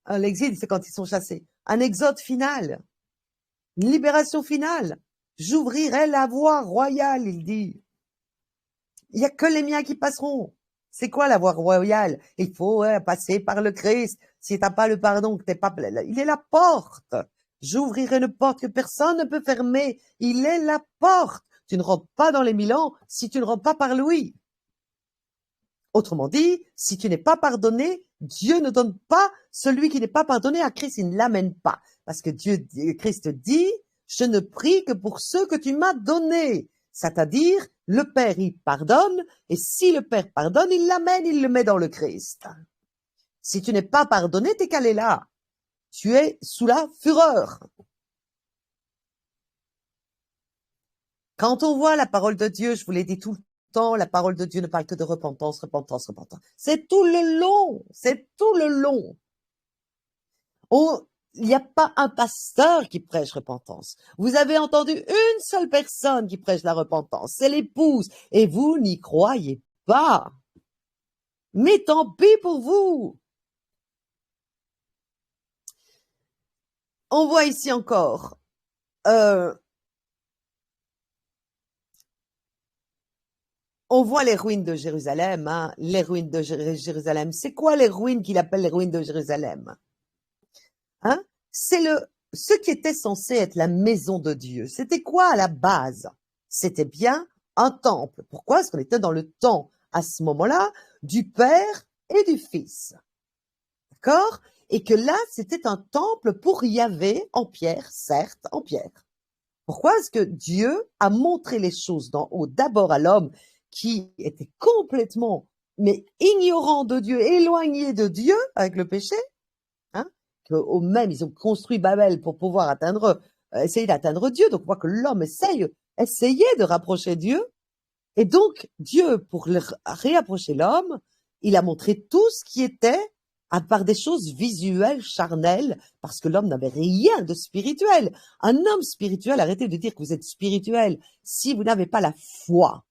L'exil, c'est quand ils sont chassés. Un exode final. Une libération finale. J'ouvrirai la voie royale, il dit. Il n'y a que les miens qui passeront. C'est quoi la voie royale? Il faut passer par le Christ. Si t'as pas le pardon, que t'es pas, il est la porte. J'ouvrirai une porte que personne ne peut fermer. Il est la porte. Tu ne rentres pas dans les 1000 ans si tu ne rentres pas par Louis. Autrement dit, si tu n'es pas pardonné, Dieu ne donne pas celui qui n'est pas pardonné à Christ, il ne l'amène pas. Parce que Christ dit, je ne prie que pour ceux que tu m'as donnés. C'est-à-dire, le Père, il pardonne, et si le Père pardonne, il l'amène, il le met dans le Christ. Si tu n'es pas pardonné, t'es calé là. Tu es sous la fureur. Quand on voit la parole de Dieu, je vous l'ai dit tout le temps, la parole de Dieu ne parle que de repentance, repentance, repentance. C'est tout le long, c'est tout le long. Il n'y a pas un pasteur qui prêche repentance. Vous avez entendu une seule personne qui prêche la repentance, c'est l'épouse, et vous n'y croyez pas. Mais tant pis pour vous. On voit ici encore, on voit les ruines de Jérusalem, hein, les ruines de Jérusalem. C'est quoi les ruines qu'il appelle les ruines de Jérusalem? Hein? C'est ce qui était censé être la maison de Dieu. C'était quoi à la base? C'était bien un temple. Pourquoi? Parce qu'on était dans le temps, à ce moment-là, du Père et du Fils. D'accord? Et que là, c'était un temple pour Yahvé en pierre, certes, en pierre. Pourquoi est-ce que Dieu a montré les choses d'en haut, d'abord à l'homme qui était complètement, mais ignorant de Dieu, éloigné de Dieu avec le péché, hein, qu'au même ils ont construit Babel pour pouvoir essayer d'atteindre Dieu. Donc on voit que l'homme essayait de rapprocher Dieu. Et donc Dieu, pour réapprocher l'homme, il a montré tout ce qui était à part des choses visuelles, charnelles, parce que l'homme n'avait rien de spirituel. Un homme spirituel, arrêtez de dire que vous êtes spirituel si vous n'avez pas la foi.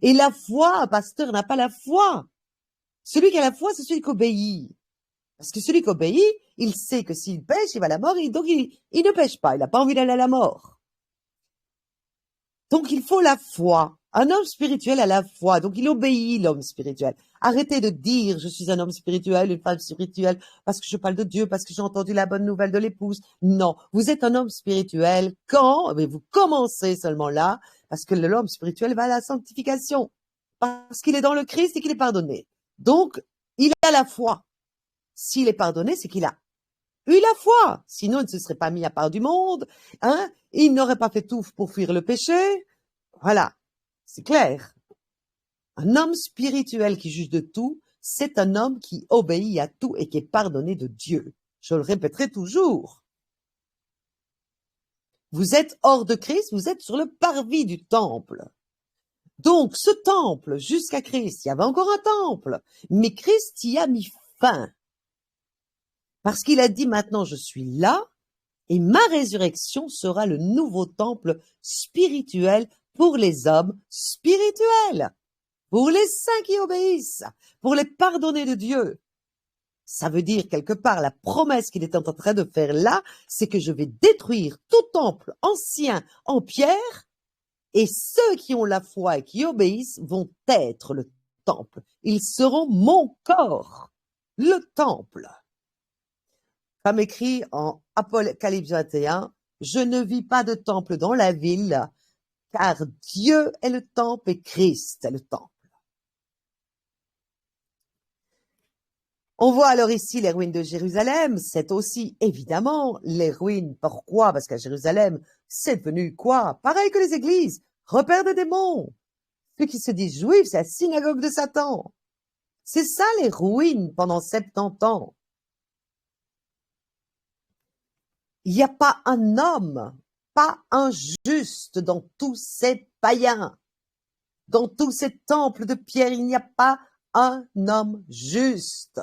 Et la foi, un pasteur n'a pas la foi. Celui qui a la foi, c'est celui qui obéit. Parce que celui qui obéit, il sait que s'il pêche, il va à la mort, donc il ne pêche pas, il n'a pas envie d'aller à la mort. Donc il faut la foi. Un homme spirituel a la foi, donc il obéit, l'homme spirituel. Arrêtez de dire je suis un homme spirituel, une femme spirituelle, parce que je parle de Dieu, parce que j'ai entendu la bonne nouvelle de l'épouse. Non, vous êtes un homme spirituel quand vous commencez seulement là, parce que l'homme spirituel va à la sanctification, parce qu'il est dans le Christ et qu'il est pardonné. Donc, il a la foi. S'il est pardonné, c'est qu'il a eu la foi. Sinon, il ne se serait pas mis à part du monde, hein. Il n'aurait pas fait tout pour fuir le péché. Voilà. C'est clair. Un homme spirituel qui juge de tout, c'est un homme qui obéit à tout et qui est pardonné de Dieu. Je le répéterai toujours. Vous êtes hors de Christ, vous êtes sur le parvis du temple. Donc, ce temple, jusqu'à Christ, il y avait encore un temple, mais Christ y a mis fin. Parce qu'il a dit maintenant, je suis là, et ma résurrection sera le nouveau temple spirituel pour les hommes spirituels, pour les saints qui obéissent, pour les pardonnés de Dieu. Ça veut dire quelque part la promesse qu'il est en train de faire là, c'est que je vais détruire tout temple ancien en pierre, et ceux qui ont la foi et qui obéissent vont être le temple. Ils seront mon corps, le temple. Comme écrit en Apocalypse 21, je ne vis pas de temple dans la ville, car Dieu est le temple et Christ est le temple. On voit alors ici les ruines de Jérusalem, c'est aussi évidemment les ruines. Pourquoi? Parce qu'à Jérusalem, c'est devenu quoi? Pareil que les églises, repère de démons. Ceux qui se disent juifs, c'est la synagogue de Satan. C'est ça les ruines pendant 70 ans. Il n'y a pas un homme, pas un juste dans tous ces païens. Dans tous ces temples de pierre, il n'y a pas un homme juste.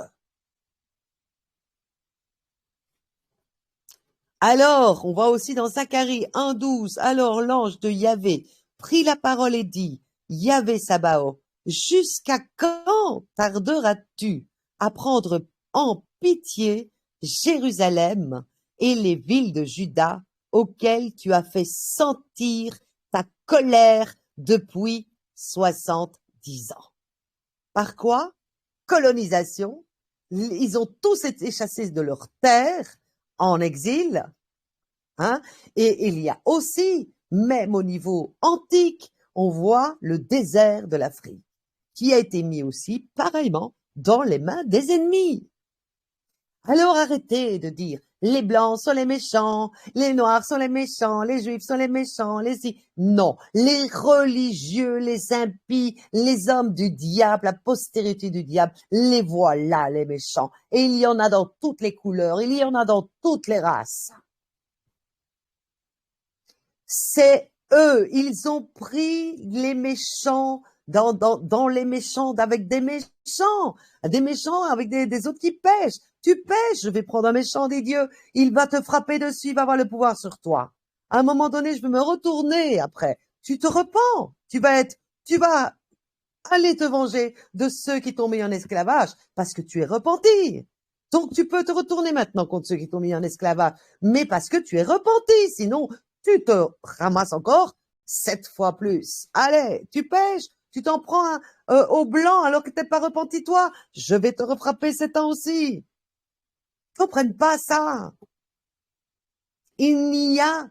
Alors, on voit aussi dans Zacharie 1,12, alors l'ange de Yahvé prit la parole et dit, Yahvé Sabaoth, jusqu'à quand tarderas-tu à prendre en pitié Jérusalem et les villes de Juda auxquelles tu as fait sentir ta colère depuis 70 ans? Par quoi? Colonisation, Ils ont tous été chassés de leur terre en exil, hein, et il y a aussi, même au niveau antique, on voit le désert de l'Afrique, qui a été mis aussi, pareillement, dans les mains des ennemis. Alors arrêtez de dire les blancs sont les méchants, les noirs sont les méchants, les juifs sont les méchants, non, les religieux, les impies, les hommes du diable, la postérité du diable, les voilà les méchants. Et il y en a dans toutes les couleurs, il y en a dans toutes les races. C'est eux, ils ont pris les méchants dans les méchants, avec des méchants avec des autres qui pêchent. Tu pêches, je vais prendre un méchant des dieux, il va te frapper dessus, il va avoir le pouvoir sur toi. À un moment donné, je vais me retourner après. Tu te repens, tu vas aller te venger de ceux qui t'ont mis en esclavage parce que tu es repenti. Donc tu peux te retourner maintenant contre ceux qui t'ont mis en esclavage, mais parce que tu es repenti, sinon tu te ramasses encore 7 fois plus. Allez, tu pêches, tu t'en prends au blanc alors que t'es pas repenti toi, je vais te refrapper 7 ans aussi. Ils comprennent pas ça. Il n'y a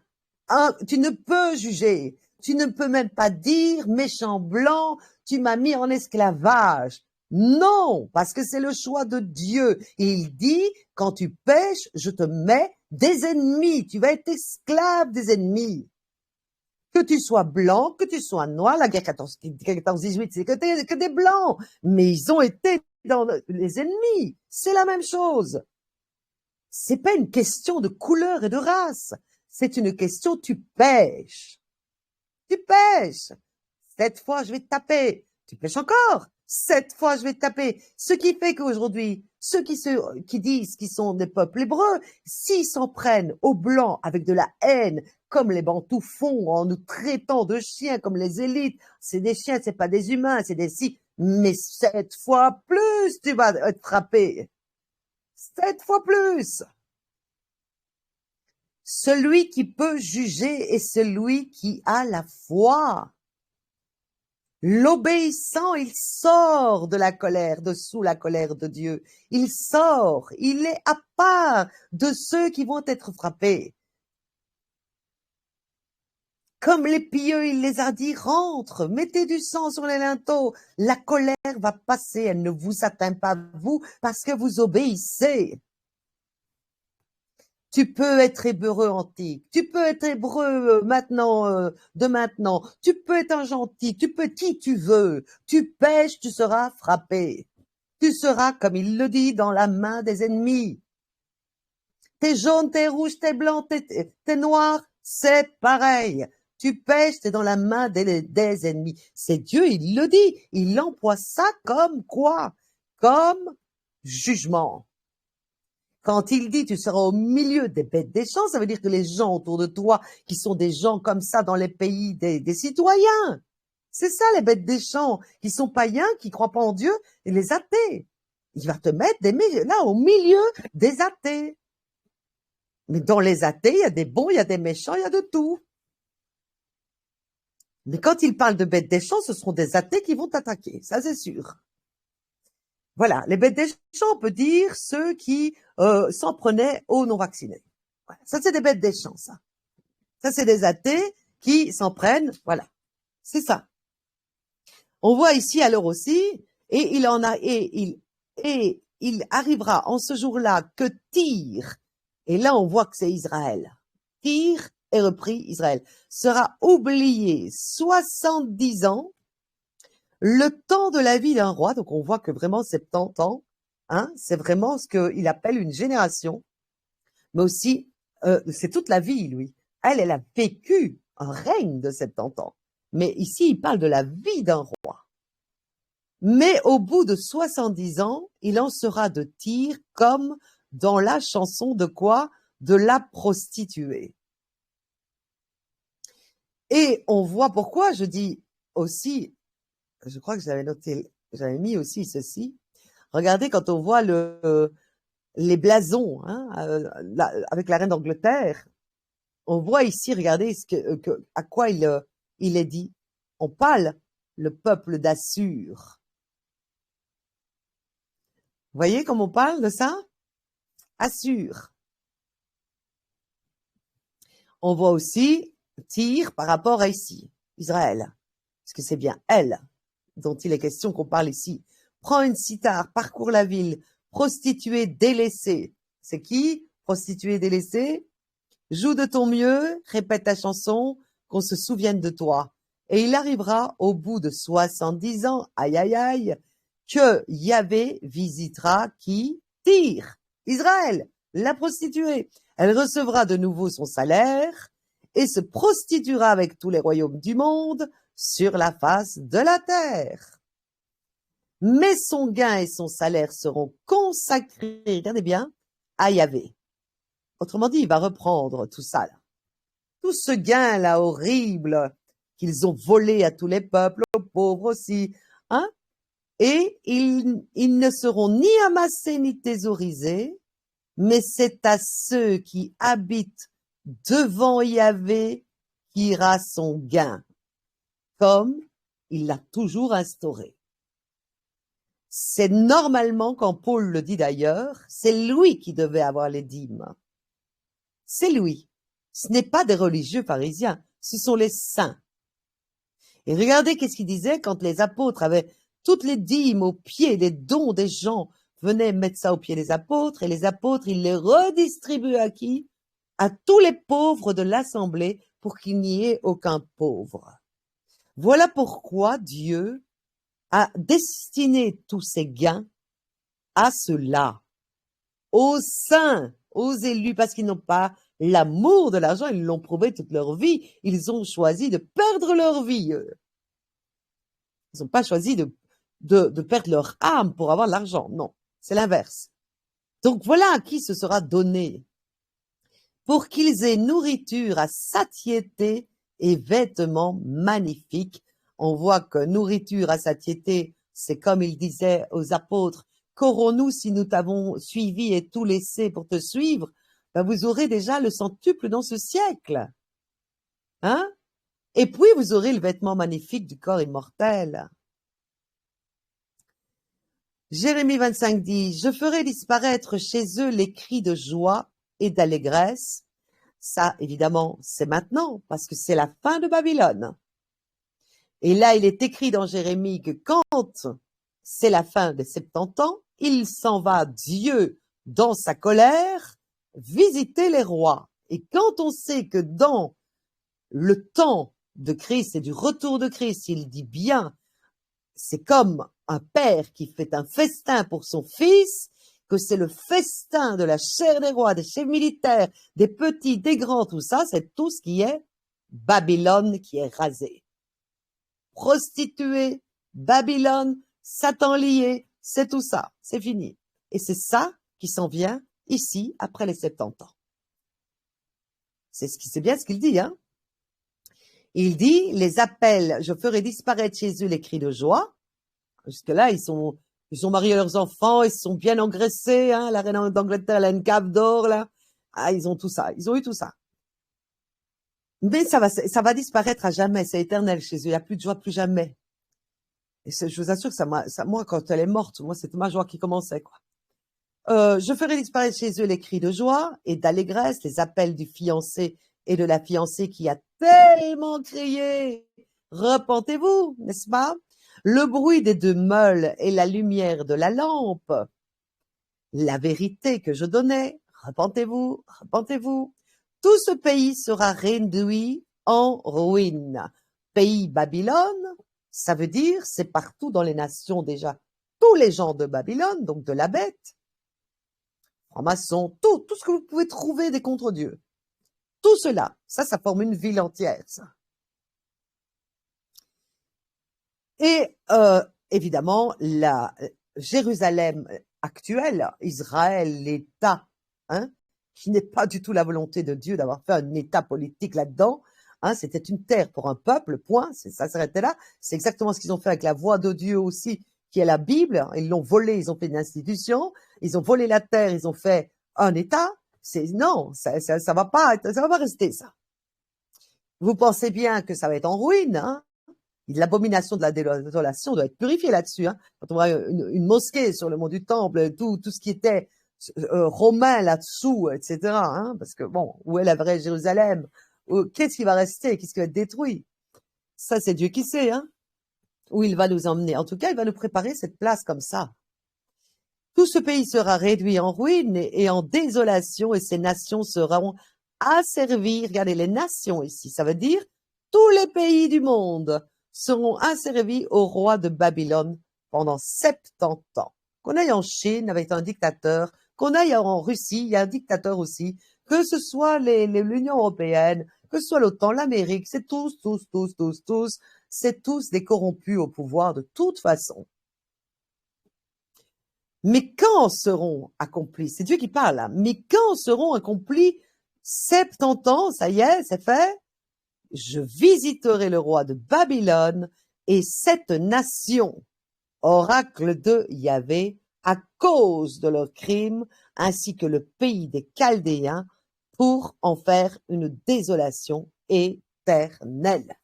tu ne peux juger, tu ne peux même pas dire méchant blanc, tu m'as mis en esclavage. Non, parce que c'est le choix de Dieu. Et il dit, quand tu pêches, je te mets des ennemis, tu vas être esclave des ennemis. Que tu sois blanc, que tu sois noir, la guerre 14-18, c'est que des blancs, mais ils ont été dans les ennemis. C'est la même chose. C'est pas une question de couleur et de race. C'est une question, tu pêches. Tu pêches. 7 fois, je vais te taper. Tu pêches encore. 7 fois, je vais te taper. Ce qui fait qu'aujourd'hui, ceux qui disent qu'ils sont des peuples hébreux, s'ils s'en prennent aux Blancs avec de la haine, comme les Bantous font en nous traitant de chiens comme les élites, c'est des chiens, c'est pas des humains, c'est des mais 7 fois plus, tu vas être frappé. 7 fois plus. Celui qui peut juger est celui qui a la foi. L'obéissant, il sort de la colère, de sous la colère de Dieu. Il sort, il est à part de ceux qui vont être frappés. Comme les pieux, il les a dit, rentre, mettez du sang sur les linteaux. La colère va passer, elle ne vous atteint pas vous parce que vous obéissez. Tu peux être hébreu antique, tu peux être hébreu de maintenant, tu peux être un gentil, tu peux qui tu veux. Tu pêches, tu seras frappé. Tu seras, comme il le dit, dans la main des ennemis. T'es jaune, t'es rouge, t'es blanc, t'es noir, c'est pareil. Tu pêches, t'es dans la main des ennemis. C'est Dieu, il le dit. Il emploie ça comme quoi? Comme jugement. Quand il dit tu seras au milieu des bêtes des champs, ça veut dire que les gens autour de toi, qui sont des gens comme ça dans les pays des citoyens, c'est ça les bêtes des champs, qui sont païens, qui croient pas en Dieu, et les athées. Il va te mettre là au milieu des athées. Mais dans les athées, il y a des bons, il y a des méchants, il y a de tout. Mais quand il parle de bêtes des champs, ce seront des athées qui vont t'attaquer, ça c'est sûr. Voilà, les bêtes des champs, on peut dire ceux qui s'en prenaient aux non-vaccinés. Voilà. Ça, c'est des bêtes des champs, ça. Ça, c'est des athées qui s'en prennent, voilà. C'est ça. On voit ici alors aussi, et il arrivera en ce jour-là que Tyr, et là on voit que c'est Israël. Tyr est repris, Israël, sera oublié 70 ans, le temps de la vie d'un roi, donc on voit que vraiment 70 ans, hein, c'est vraiment ce qu'il appelle une génération, mais aussi, c'est toute la vie, lui. Elle a vécu un règne de 70 ans. Mais ici, il parle de la vie d'un roi. Mais au bout de 70 ans, il en sera de Tyr comme dans la chanson de quoi? De la prostituée. Et on voit pourquoi je dis aussi, je crois que j'avais noté, j'avais mis aussi ceci. Regardez quand on voit les blasons, hein, avec la reine d'Angleterre, on voit ici, regardez à quoi il est dit. On parle le peuple d'Assur. Voyez comme on parle de ça? Assur. On voit aussi Tyr par rapport à ici, Israël. Parce que c'est bien elle dont il est question qu'on parle ici. Prends une cithare, parcours la ville, prostituée délaissée. C'est qui? Prostituée délaissée? Joue de ton mieux, répète ta chanson, qu'on se souvienne de toi. Et il arrivera au bout de 70 ans, aïe aïe aïe, que Yahvé visitera qui? Tyr, Israël, la prostituée. Elle recevra de nouveau son salaire et se prostituera avec tous les royaumes du monde sur la face de la terre. Mais son gain et son salaire seront consacrés, regardez bien, à Yahvé. Autrement dit, il va reprendre tout ça, là. Tout ce gain-là horrible qu'ils ont volé à tous les peuples, aux pauvres aussi, hein? Et ils ne seront ni amassés ni thésaurisés, mais c'est à ceux qui habitent devant Yahvé qu'ira son gain, comme il l'a toujours instauré. C'est normalement, quand Paul le dit d'ailleurs, c'est lui qui devait avoir les dîmes. C'est lui. Ce n'est pas des religieux pharisiens, ce sont les saints. Et regardez qu'est-ce qu'il disait quand les apôtres avaient toutes les dîmes aux pieds, les dons des gens venaient mettre ça aux pieds des apôtres, et les apôtres, ils les redistribuaient à qui? À tous les pauvres de l'assemblée, pour qu'il n'y ait aucun pauvre. Voilà pourquoi Dieu a destiné tous ses gains à ceux-là, aux saints, aux élus, parce qu'ils n'ont pas l'amour de l'argent, ils l'ont prouvé toute leur vie, ils ont choisi de perdre leur vie. Ils n'ont pas choisi de perdre leur âme pour avoir l'argent, non, c'est l'inverse. Donc voilà à qui ce sera donné, pour qu'ils aient nourriture à satiété et vêtements magnifiques. On voit que nourriture à satiété, c'est comme il disait aux apôtres, qu'aurons-nous si nous t'avons suivi et tout laissé pour te suivre? Ben vous aurez déjà le centuple dans ce siècle. Hein? Et puis vous aurez le vêtement magnifique du corps immortel. Jérémie 25 dit, je ferai disparaître chez eux les cris de joie et d'allégresse. Ça, évidemment, c'est maintenant, parce que c'est la fin de Babylone. Et là, il est écrit dans Jérémie que quand c'est la fin des 70 ans, il s'en va, Dieu, dans sa colère, visiter les rois. Et quand on sait que dans le temps de Christ et du retour de Christ, il dit bien, c'est comme un père qui fait un festin pour son fils, que c'est le festin de la chair des rois, des chefs militaires, des petits, des grands, tout ça, c'est tout ce qui est Babylone qui est rasée. Prostituée, Babylone, Satan lié, c'est tout ça, c'est fini. Et c'est ça qui s'en vient ici après les 70 ans. C'est bien ce qu'il dit, hein. Il dit, les appels, je ferai disparaître chez eux les cris de joie. Jusque-là, ils ont marié leurs enfants, ils se sont bien engraissés, hein. La reine d'Angleterre, elle a une cave d'or, là. Ah, ils ont tout ça, ils ont eu tout ça. Mais ça va disparaître à jamais, c'est éternel chez eux, il n'y a plus de joie, plus jamais. Et je vous assure que moi, quand elle est morte, moi, c'était ma joie qui commençait, quoi. Je ferai disparaître chez eux les cris de joie et d'allégresse, les appels du fiancé et de la fiancée qui a tellement crié. Repentez-vous, n'est-ce pas? Le bruit des deux meules et la lumière de la lampe. La vérité que je donnais. Repentez-vous, repentez-vous. Tout ce pays sera réduit en ruine. Pays Babylone, ça veut dire c'est partout dans les nations déjà. Tous les gens de Babylone, donc de la bête, francs-maçons, tout ce que vous pouvez trouver des contre-dieux. Tout cela, ça forme une ville entière, ça. Et évidemment, la Jérusalem actuelle, Israël, l'État, hein, qui n'est pas du tout la volonté de Dieu d'avoir fait un État politique là-dedans, hein, c'était une terre pour un peuple, point, ça s'arrêtait là. C'est exactement ce qu'ils ont fait avec la voix de Dieu aussi, qui est la Bible. Ils l'ont volée, ils ont fait une institution, ils ont volé la terre, ils ont fait un État. Non, ça va pas rester ça. Vous pensez bien que ça va être en ruine, hein? L'abomination de la désolation doit être purifiée là-dessus. Hein. Quand on voit une mosquée sur le mont du Temple, tout ce qui était romain là-dessous, etc. Hein, parce que bon, où est la vraie Jérusalem? Qu'est-ce qui va rester? Qu'est-ce qui va être détruit? Ça, c'est Dieu qui sait, hein, où il va nous emmener. En tout cas, il va nous préparer cette place comme ça. Tout ce pays sera réduit en ruine et en désolation, et ces nations seront asservies. Regardez les nations ici, ça veut dire tous les pays du monde seront asservis au roi de Babylone pendant 70 ans. Qu'on aille en Chine avec un dictateur, qu'on aille en Russie, il y a un dictateur aussi, que ce soit l'Union européenne, que ce soit l'OTAN, l'Amérique, c'est c'est tous des corrompus au pouvoir de toute façon. Mais quand seront accomplis, c'est Dieu qui parle là, mais quand seront accomplis 70 ans, ça y est, c'est fait, je visiterai le roi de Babylone et cette nation, oracle de Yahvé, à cause de leurs crimes, ainsi que le pays des Chaldéens, pour en faire une désolation éternelle.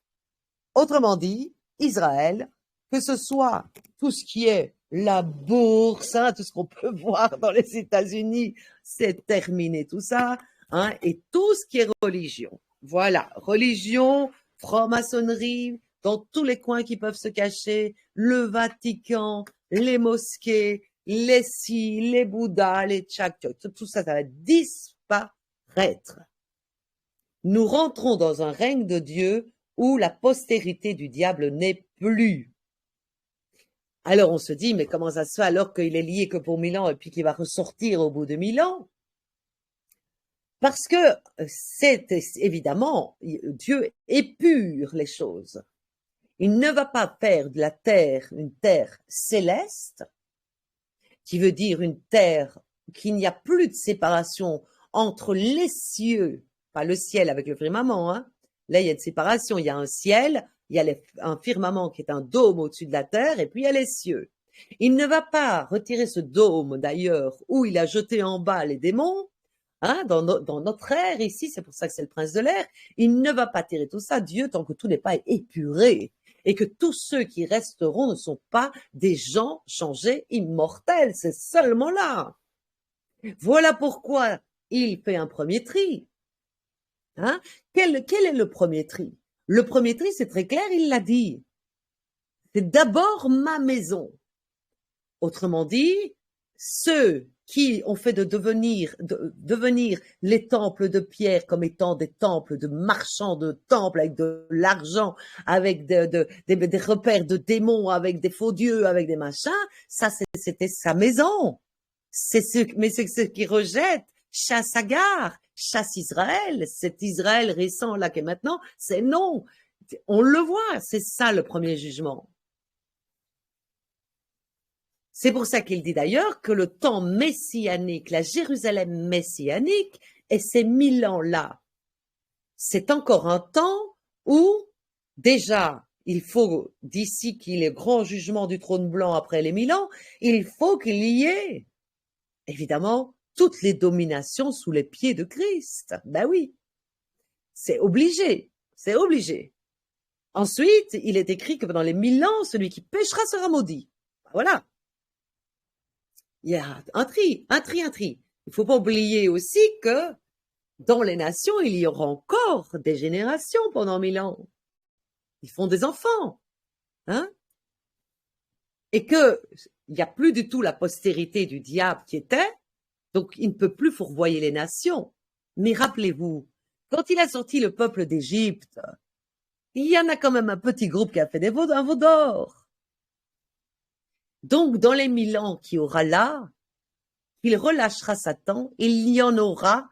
Autrement dit, Israël, que ce soit tout ce qui est la bourse, hein, tout ce qu'on peut voir dans les États-Unis, c'est terminé tout ça, hein, et tout ce qui est religion. Voilà, religion, franc-maçonnerie, dans tous les coins qui peuvent se cacher, le Vatican, les mosquées, les si, les Bouddhas, les tchak-tchak, tout ça, ça va disparaître. Nous rentrons dans un règne de Dieu où la postérité du diable n'est plus. Alors on se dit, mais comment ça se fait alors qu'il est lié que pour 1000 ans et puis qu'il va ressortir au bout de 1000 ans? Parce que c'est évidemment, Dieu épure les choses. Il ne va pas faire de la terre une terre céleste, qui veut dire une terre qu'il n'y a plus de séparation entre les cieux, pas le ciel avec le firmament, hein. Là il y a une séparation, il y a un ciel, il y a un firmament qui est un dôme au-dessus de la terre, et puis il y a les cieux. Il ne va pas retirer ce dôme d'ailleurs où il a jeté en bas les démons, hein, dans notre ère ici, c'est pour ça que c'est le prince de l'air. Il ne va pas tirer tout ça, Dieu, tant que tout n'est pas épuré, et que tous ceux qui resteront ne sont pas des gens changés immortels, c'est seulement là. Voilà pourquoi il fait un premier tri. Hein? Quel est le premier tri? Le premier tri, c'est très clair, il l'a dit. C'est d'abord ma maison. Autrement dit, ceux qui ont fait de devenir les temples de pierre comme étant des temples de marchands de temples avec de l'argent, avec des repères de démons, avec des faux dieux, avec des machins, ça c'était sa maison. Mais c'est ceux qui rejettent, chasse Agar, chasse Israël, cet Israël récent là qui est maintenant, c'est non. On le voit, c'est ça le premier jugement. C'est pour ça qu'il dit d'ailleurs que le temps messianique, la Jérusalem messianique, et ces 1000 ans-là, c'est encore un temps où, déjà, il faut, d'ici qu'il y ait grand jugement du trône blanc après les 1000 ans, il faut qu'il y ait, évidemment, toutes les dominations sous les pieds de Christ. Ben oui, c'est obligé, c'est obligé. Ensuite, il est écrit que pendant les 1000 ans, celui qui péchera sera maudit. Voilà. Il y a un tri. Il ne faut pas oublier aussi que dans les nations, il y aura encore des générations pendant 1000 ans. Ils font des enfants. Hein? Et qu'il n'y a plus du tout la postérité du diable qui était, donc il ne peut plus fourvoyer les nations. Mais rappelez-vous, quand il a sorti le peuple d'Égypte, il y en a quand même un petit groupe qui a fait un veau d'or. Donc, dans les 1000 ans qu'il y aura là, il relâchera Satan, il y en aura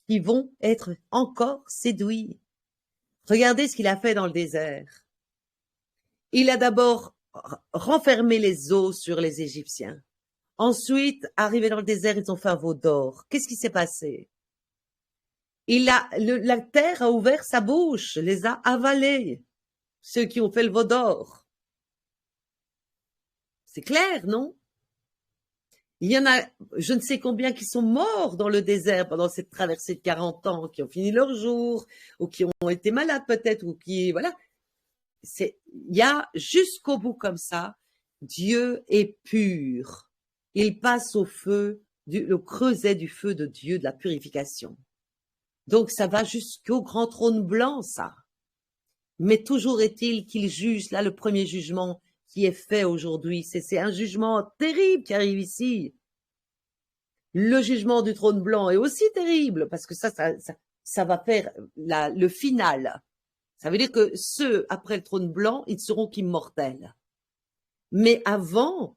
qui vont être encore séduits. Regardez ce qu'il a fait dans le désert. Il a d'abord renfermé les eaux sur les Égyptiens. Ensuite, arrivé dans le désert, ils ont fait un veau d'or. Qu'est-ce qui s'est passé? La terre a ouvert sa bouche, les a avalés, ceux qui ont fait le veau d'or. C'est clair, non? Il y en a, je ne sais combien qui sont morts dans le désert pendant cette traversée de 40 ans, qui ont fini leur jour, ou qui ont été malades peut-être, ou qui, voilà. il y a jusqu'au bout comme ça, Dieu est pur. Il passe au feu, le creuset du feu de Dieu, de la purification. Donc ça va jusqu'au grand trône blanc, ça. Mais toujours est-il qu'il juge, là, le premier jugement qui est fait aujourd'hui, c'est un jugement terrible qui arrive ici. Le jugement du trône blanc est aussi terrible, parce que ça va faire le final. Ça veut dire que ceux après le trône blanc, ils seront qu'immortels. Mais avant,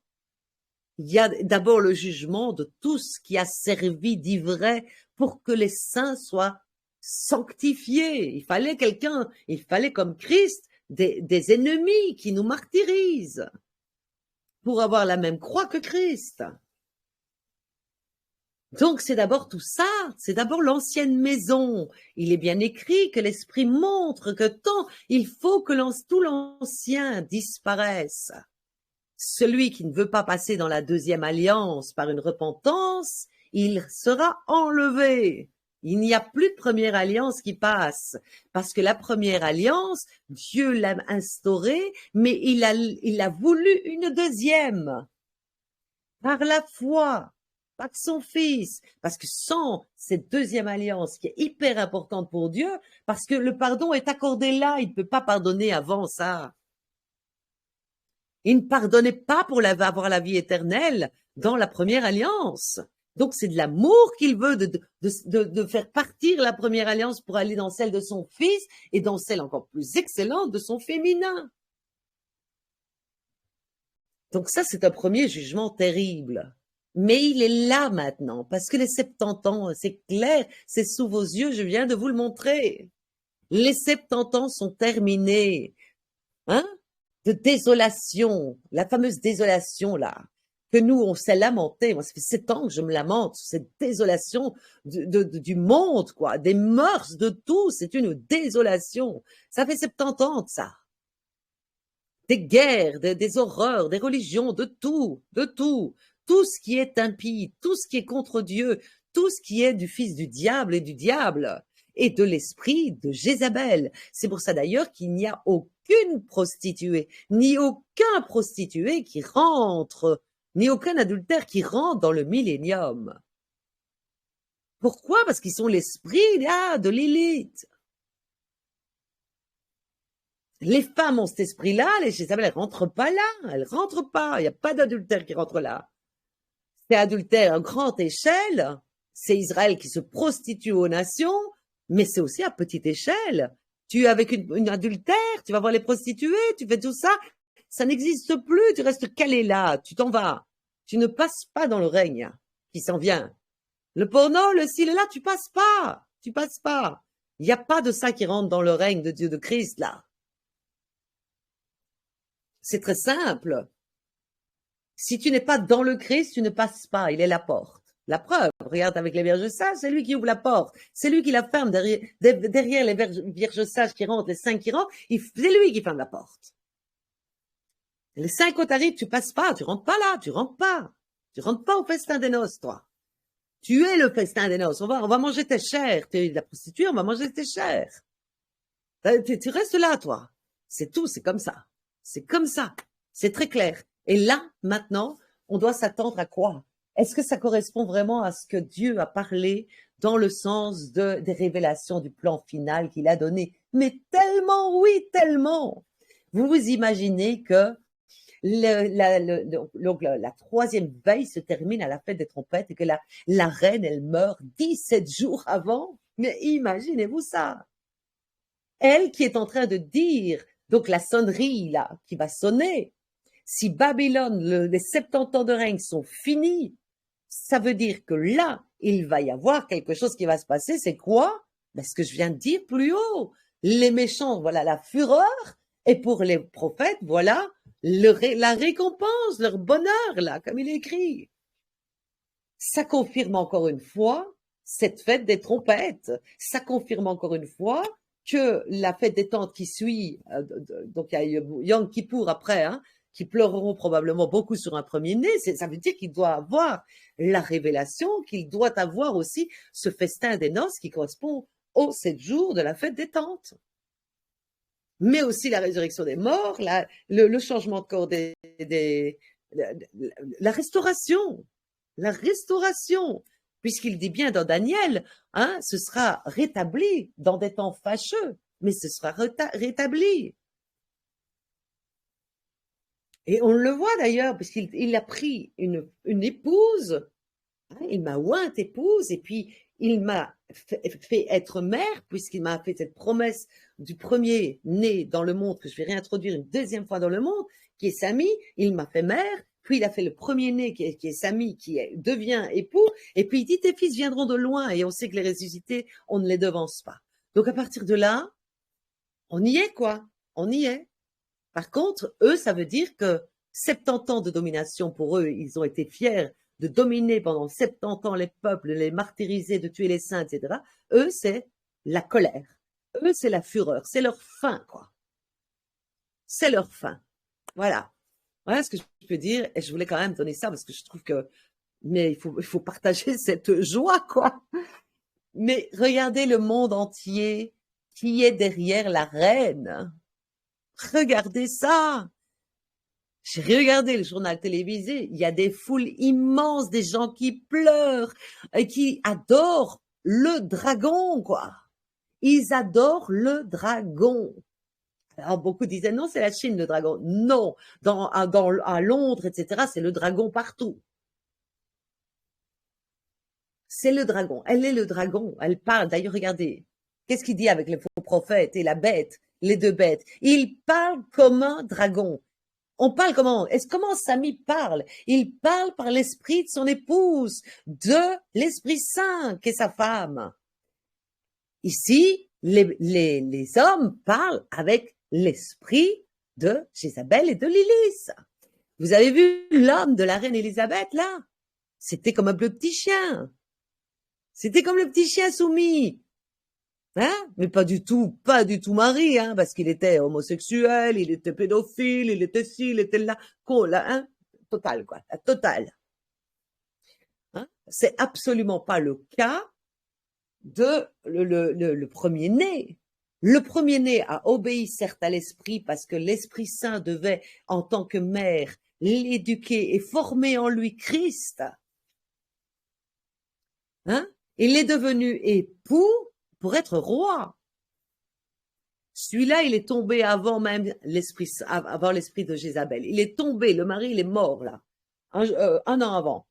il y a d'abord le jugement de tout ce qui a servi d'ivraie pour que les saints soient sanctifiés. Il fallait comme Christ des ennemis qui nous martyrisent pour avoir la même croix que Christ. Donc c'est d'abord tout ça, c'est d'abord l'ancienne maison. Il est bien écrit que l'Esprit montre que il faut que tout l'ancien disparaisse. Celui qui ne veut pas passer dans la deuxième alliance par une repentance, il sera enlevé. Il n'y a plus de première alliance qui passe, parce que la première alliance, Dieu l'a instaurée, mais il a voulu une deuxième, par la foi, pas de son fils, parce que sans cette deuxième alliance qui est hyper importante pour Dieu, parce que le pardon est accordé là, il ne peut pas pardonner avant ça. Il ne pardonnait pas pour avoir la vie éternelle dans la première alliance. Donc c'est de l'amour qu'il veut de faire partir la première alliance pour aller dans celle de son fils et dans celle encore plus excellente de son féminin. Donc ça, c'est un premier jugement terrible. Mais il est là maintenant, parce que les 70 ans, c'est clair, c'est sous vos yeux, je viens de vous le montrer. Les 70 ans sont terminés, hein, de désolation, la fameuse désolation là, que nous, on s'est lamenté. Moi, ça fait 7 ans que je me lamente sur cette désolation du monde, quoi, des mœurs, de tout, c'est une désolation. Ça fait 70 ans de ça. Des guerres, des horreurs, des religions, de tout, tout ce qui est impie, tout ce qui est contre Dieu, tout ce qui est du fils du diable et de l'esprit de Jézabel. C'est pour ça d'ailleurs qu'il n'y a aucune prostituée, ni aucun prostitué qui rentre, ni aucun adultère qui rentre dans le millénium. Pourquoi? Parce qu'ils sont l'esprit de l'élite. Les femmes ont cet esprit-là, les Jézabel, elles rentrent pas là, elles rentrent pas, il n'y a pas d'adultère qui rentre là. C'est adultère à grande échelle, c'est Israël qui se prostitue aux nations, mais c'est aussi à petite échelle. Tu es avec une adultère, tu vas voir les prostituées, tu fais tout ça, ça n'existe plus, tu restes calé là, tu t'en vas. Tu ne passes pas dans le règne qui s'en vient. Le porno, le ci, le là, tu passes pas. Il n'y a pas de ça qui rentre dans le règne de Dieu de Christ là. C'est très simple. Si tu n'es pas dans le Christ, tu ne passes pas. Il est la porte. La preuve, regarde avec les vierges sages, c'est lui qui ouvre la porte. C'est lui qui la ferme derrière les vierges sages qui rentrent, les 5 qui rentrent. C'est lui qui ferme la porte. Les 5 quand t'arrives, tu passes pas. Tu rentres pas là. Tu rentres pas. Tu rentres pas au festin des noces, toi. Tu es le festin des noces. On va manger tes chairs. Tu es la prostituée, on va manger tes chairs. Tu restes là, toi. C'est tout, c'est comme ça. C'est comme ça. C'est très clair. Et là, maintenant, on doit s'attendre à quoi? Est-ce que ça correspond vraiment à ce que Dieu a parlé dans le sens des révélations du plan final qu'il a donné? Mais tellement, oui, tellement. Vous vous imaginez que la troisième veille se termine à la fête des trompettes et que la reine, elle meurt 17 jours avant? Mais imaginez-vous ça. Elle qui est en train de dire, donc la sonnerie là, qui va sonner, si Babylone, les 70 ans de règne sont finis, ça veut dire que là, il va y avoir quelque chose qui va se passer. C'est quoi? Ben, ce que je viens de dire plus haut. Les méchants, voilà la fureur, et pour les prophètes, voilà la récompense, leur bonheur, là, comme il est écrit. Ça confirme encore une fois cette fête des trompettes. Ça confirme encore une fois que la fête des tentes qui suit, donc il y a Yom Kippour après, hein, qui pleureront probablement beaucoup sur un premier-né, ça veut dire qu'il doit avoir la révélation, qu'il doit avoir aussi ce festin des noces qui correspond aux 7 jours de la fête des tentes. mais aussi la résurrection des morts, le changement de corps la, la restauration, la restauration, puisqu'il dit bien dans Daniel, hein, ce sera rétabli dans des temps fâcheux, mais ce sera rétabli. Et on le voit d'ailleurs, puisqu'il a pris une épouse, hein, il m'a oint épouse, et puis il m'a fait être mère, puisqu'il m'a fait cette promesse du premier né dans le monde, que je vais réintroduire une deuxième fois dans le monde, qui est Samy, il m'a fait mère, puis il a fait le premier né qui est Samy, devient époux, et puis il dit tes fils viendront de loin, et on sait que les ressuscités, on ne les devance pas. Donc à partir de là, on y est quoi, on y est. Par contre, eux, ça veut dire que 70 ans de domination pour eux, ils ont été fiers de dominer pendant 70 ans les peuples, de les martyriser, de tuer les saints, etc. Eux, c'est la colère. Eux, c'est la fureur. C'est leur fin, quoi. C'est leur fin. Voilà. Voilà ce que je peux dire. Et je voulais quand même donner ça parce que je trouve que, mais il faut partager cette joie, quoi. Mais regardez le monde entier qui est derrière la reine. Regardez ça. J'ai regardé le journal télévisé, il y a des foules immenses, des gens qui pleurent et qui adorent le dragon, quoi. Ils adorent le dragon. Alors beaucoup disaient non, c'est la Chine le dragon. Non, à Londres, etc., c'est le dragon partout. C'est le dragon. Elle est le dragon. Elle parle. D'ailleurs, regardez, qu'est-ce qu'il dit avec le faux prophète et la bête, les deux bêtes. Il parle comme un dragon. On parle comment Samy parle? Il parle par l'esprit de son épouse, de l'Esprit Saint, qui est sa femme. Ici, les hommes parlent avec l'esprit de Jézabel et de Lilith. Vous avez vu l'homme de la reine Élisabeth, là? C'était comme un petit chien. C'était comme le petit chien soumis. Hein? Mais pas du tout Marie, hein, parce qu'il était homosexuel, il était pédophile, il était ci, il était là, hein? Total, quoi, la totale. Hein? C'est absolument pas le cas de le premier-né. Le premier-né a obéi certes à l'esprit parce que l'Esprit Saint devait, en tant que mère, l'éduquer et former en lui Christ. Hein? Il est devenu époux pour être roi. Celui-là, il est tombé avant même avant l'esprit de Jézabel. Il est tombé, le mari, il est mort là, un an avant.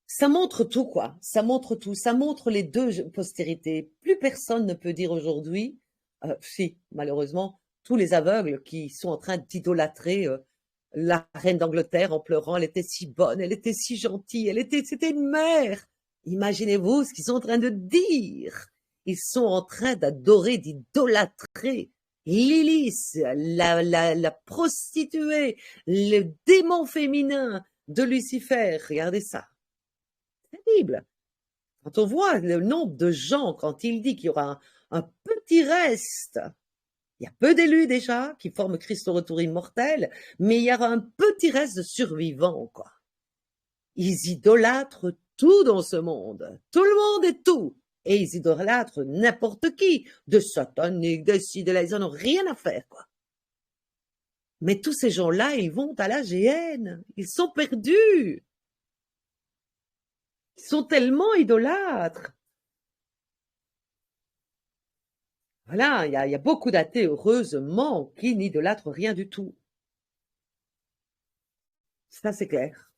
Ça montre tout, quoi. Ça montre tout. Ça montre les deux postérités. Plus personne ne peut dire aujourd'hui, si, malheureusement, tous les aveugles qui sont en train d'idolâtrer la reine d'Angleterre en pleurant. Elle était si bonne, elle était si gentille, c'était une mère. Imaginez-vous ce qu'ils sont en train de dire. Ils sont en train d'adorer, d'idolâtrer Lilith, la prostituée, le démon féminin de Lucifer. Regardez ça. Terrible. Quand on voit le nombre de gens, quand il dit qu'il y aura un petit reste, il y a peu d'élus déjà qui forment Christ au retour immortel, mais il y aura un petit reste de survivants, quoi. Ils idolâtrent tout dans ce monde. Tout le monde est tout. Et ils idolâtrent n'importe qui. De sataniques, de ci, de là. Ils n'en ont rien à faire, quoi. Mais tous ces gens-là, ils vont à la GN. Ils sont perdus. Ils sont tellement idolâtres. Voilà, il y a beaucoup d'athées, heureusement, qui n'idolâtrent rien du tout. Ça, c'est clair.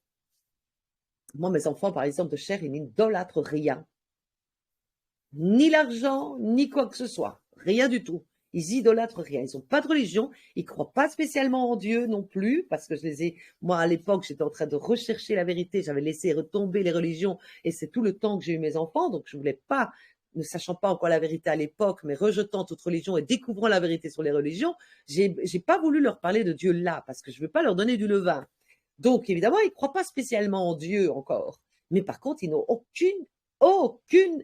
Moi, mes enfants, par exemple, de chair, ils n'idolâtrent rien. Ni l'argent, ni quoi que ce soit. Rien du tout. Ils idolâtrent rien. Ils n'ont pas de religion. Ils croient pas spécialement en Dieu non plus, parce que moi, à l'époque, j'étais en train de rechercher la vérité. J'avais laissé retomber les religions et c'est tout le temps que j'ai eu mes enfants. Donc, je voulais pas, ne sachant pas encore la vérité à l'époque, mais rejetant toute religion et découvrant la vérité sur les religions, j'ai pas voulu leur parler de Dieu là, parce que je veux pas leur donner du levain. Donc, évidemment, ils croient pas spécialement en Dieu encore. Mais par contre, ils n'ont aucune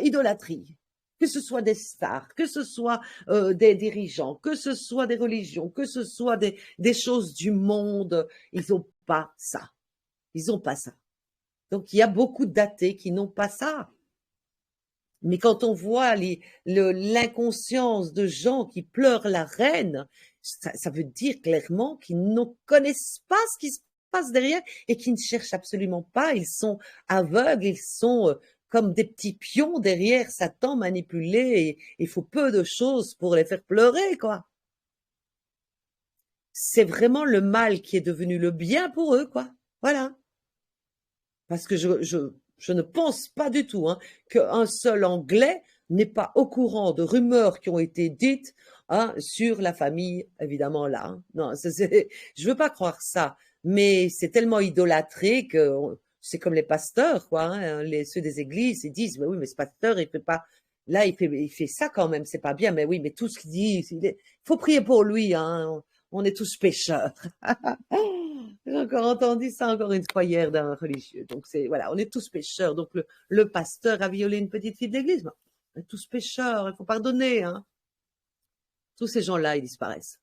idolâtrie. Que ce soit des stars, que ce soit des dirigeants, que ce soit des religions, que ce soit des choses du monde, ils n'ont pas ça. Ils n'ont pas ça. Donc, il y a beaucoup d'athées qui n'ont pas ça. Mais quand on voit l'inconscience de gens qui pleurent la reine, ça veut dire clairement qu'ils ne connaissent pas ce qui se passe derrière et qu'ils ne cherchent absolument pas. Ils sont aveugles, ils sont comme des petits pions derrière Satan manipulés et il faut peu de choses pour les faire pleurer, quoi. C'est vraiment le mal qui est devenu le bien pour eux, quoi. Voilà. Parce que je ne pense pas du tout hein, qu'un seul Anglais n'est pas au courant de rumeurs qui ont été dites hein, sur la famille, évidemment là. Hein. Non, je veux pas croire ça, mais c'est tellement idolâtré que c'est comme les pasteurs, quoi. Hein, ceux des églises, ils disent, mais oui, mais ce pasteur, il fait pas. Là, il fait ça quand même, c'est pas bien. Mais oui, mais tout ce qu'il dit, il faut prier pour lui. Hein, on est tous pécheurs. J'ai encore entendu ça encore une fois hier d'un religieux. Donc c'est voilà, on est tous pécheurs. Donc le pasteur a violé une petite fille d'église. On est tous pécheurs, il faut pardonner. Hein. Tous ces gens-là, ils disparaissent.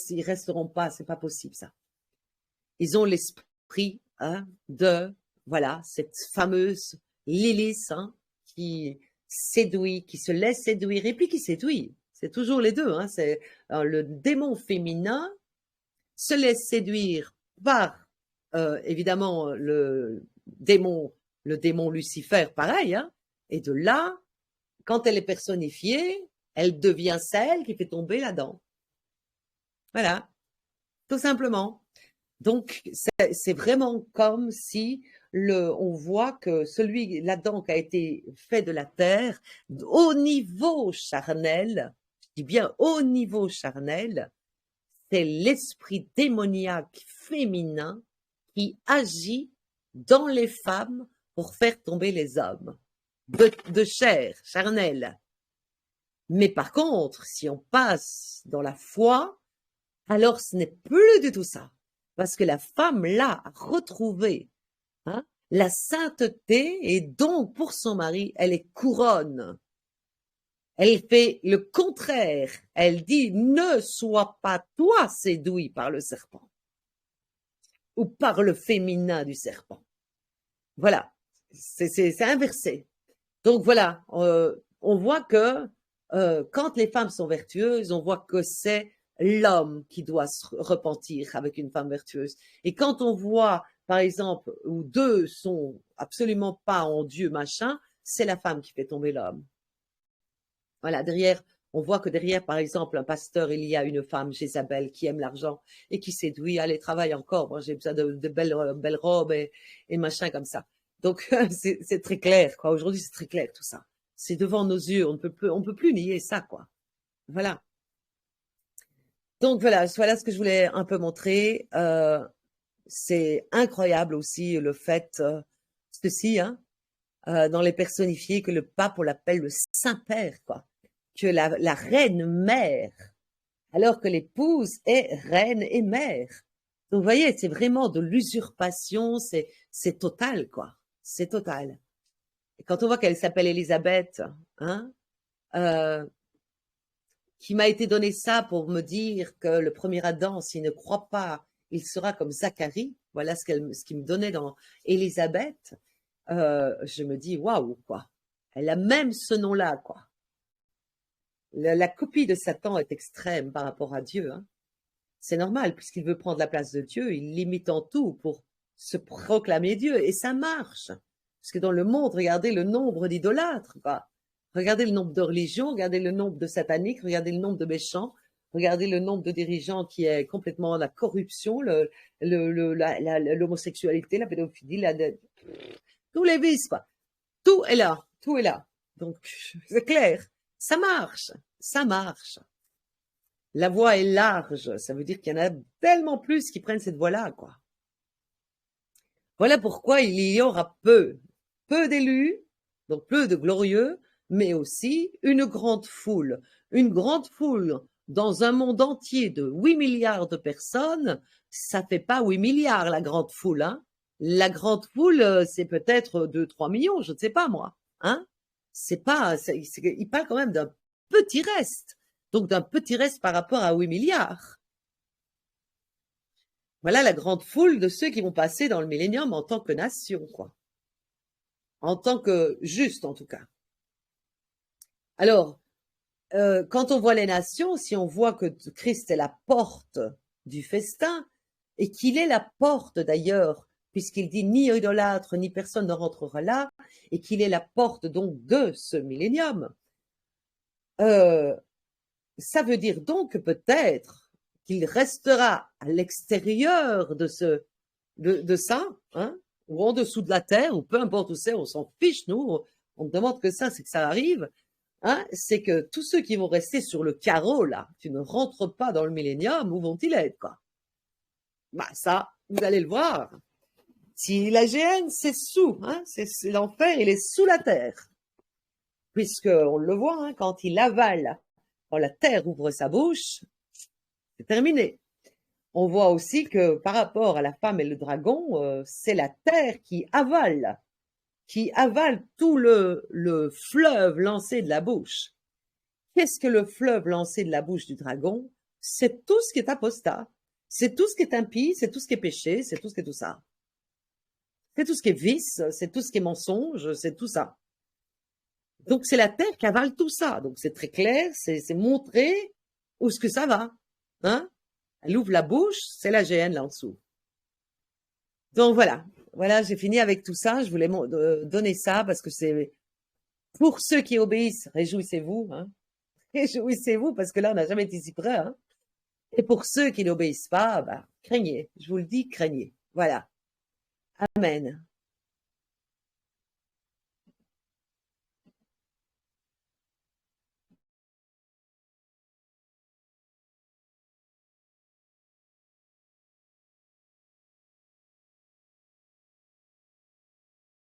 Ils resteront pas, c'est pas possible ça. Ils ont l'esprit hein, de voilà cette fameuse Lilith hein, qui séduit, qui se laisse séduire et puis qui séduit. C'est toujours les deux. Hein. C'est le démon féminin se laisse séduire par évidemment le démon Lucifer, pareil, hein, et de là, quand elle est personnifiée, elle devient celle qui fait tomber l'Adam. Voilà, tout simplement. Donc c'est vraiment comme si on voit que l'Adam qui a été fait de la terre, au niveau charnel, je dis bien au niveau charnel, c'est l'esprit démoniaque féminin qui agit dans les femmes pour faire tomber les hommes de chair charnelle. Mais par contre, si on passe dans la foi, alors ce n'est plus du tout ça. Parce que la femme, là, a retrouvé hein, la sainteté et donc, pour son mari, elle est couronne. Elle fait le contraire. Elle dit, ne sois pas toi séduit par le serpent ou par le féminin du serpent. Voilà, c'est inversé. Donc voilà, on voit que quand les femmes sont vertueuses, on voit que c'est l'homme qui doit se repentir avec une femme vertueuse. Et quand on voit, par exemple, où deux sont absolument pas en Dieu, machin, c'est la femme qui fait tomber l'homme. Voilà, derrière, on voit que derrière, par exemple, un pasteur, il y a une femme, Jézabel, qui aime l'argent et qui séduit. Allez, travaille encore. Moi, j'ai besoin de belles robes et machin comme ça. Donc, c'est très clair, quoi. Aujourd'hui, c'est très clair, tout ça. C'est devant nos yeux. On peut plus nier ça, quoi. Voilà. Donc, voilà ce que je voulais un peu montrer. C'est incroyable aussi le fait, ceci, hein, dans les personnifiés, que le pape, on l'appelle le Saint-Père, quoi. Que la reine mère, alors que l'épouse est reine et mère. Donc, vous voyez, c'est vraiment de l'usurpation, c'est total, quoi. C'est total. Et quand on voit qu'elle s'appelle Élisabeth, hein, qui m'a été donné ça pour me dire que le premier Adam, s'il ne croit pas, il sera comme Zacharie. Voilà ce qu'il me donnait dans Élisabeth. Je me dis, waouh, quoi. Elle a même ce nom-là, quoi. La copie de Satan est extrême par rapport à Dieu. Hein. C'est normal, puisqu'il veut prendre la place de Dieu, il limite en tout pour se proclamer Dieu. Et ça marche. Parce que dans le monde, regardez le nombre d'idolâtres. Quoi. Regardez le nombre de religions, regardez le nombre de sataniques, regardez le nombre de méchants, regardez le nombre de dirigeants qui est complètement la corruption, l'homosexualité, la pédophilie, tous les vices. Quoi. Tout est là, tout est là. Donc, c'est clair. Ça marche, ça marche. La voie est large, ça veut dire qu'il y en a tellement plus qui prennent cette voie-là, quoi. Voilà pourquoi il y aura peu d'élus, donc peu de glorieux, mais aussi une grande foule. Une grande foule dans un monde entier de 8 milliards de personnes, ça fait pas 8 milliards la grande foule, hein. La grande foule, c'est peut-être 2-3 millions, je ne sais pas moi, hein. C'est pas, il parle quand même d'un petit reste. Donc d'un petit reste par rapport à 8 milliards. Voilà la grande foule de ceux qui vont passer dans le millénium en tant que nation, quoi. En tant que juste, en tout cas. Alors, quand on voit les nations, si on voit que Christ est la porte du festin, et qu'il est la porte d'ailleurs, puisqu'il dit ni idolâtre, ni personne ne rentrera là, et qu'il est la porte donc de ce millénium, ça veut dire donc que peut-être qu'il restera à l'extérieur de ça, hein, ou en dessous de la terre, ou peu importe où c'est, on s'en fiche, nous, on ne demande que ça, c'est que ça arrive, hein, c'est que tous ceux qui vont rester sur le carreau, là, qui ne rentrent pas dans le millénium, où vont-ils être, quoi? Bah, ça, vous allez le voir. Si la géhenne, c'est sous, hein, c'est l'enfer, il est sous la terre. Puisque, on le voit, hein, quand il avale, quand la terre ouvre sa bouche, c'est terminé. On voit aussi que par rapport à la femme et le dragon, c'est la terre qui avale tout le fleuve lancé de la bouche. Qu'est-ce que le fleuve lancé de la bouche du dragon? C'est tout ce qui est apostat, c'est tout ce qui est impie, c'est tout ce qui est péché, c'est tout ce qui est tout ça. C'est tout ce qui est vice, c'est tout ce qui est mensonge, c'est tout ça. Donc c'est la terre qui avale tout ça. Donc c'est très clair, c'est montrer où est-ce que ça va. Hein? Elle ouvre la bouche, c'est la géhenne là en dessous. Donc voilà, j'ai fini avec tout ça. Je voulais donner ça parce que c'est pour ceux qui obéissent, réjouissez-vous, hein. Réjouissez-vous parce que là on n'a jamais été si près, hein. Et pour ceux qui n'obéissent pas, bah, craignez. Je vous le dis, craignez. Voilà. Amen.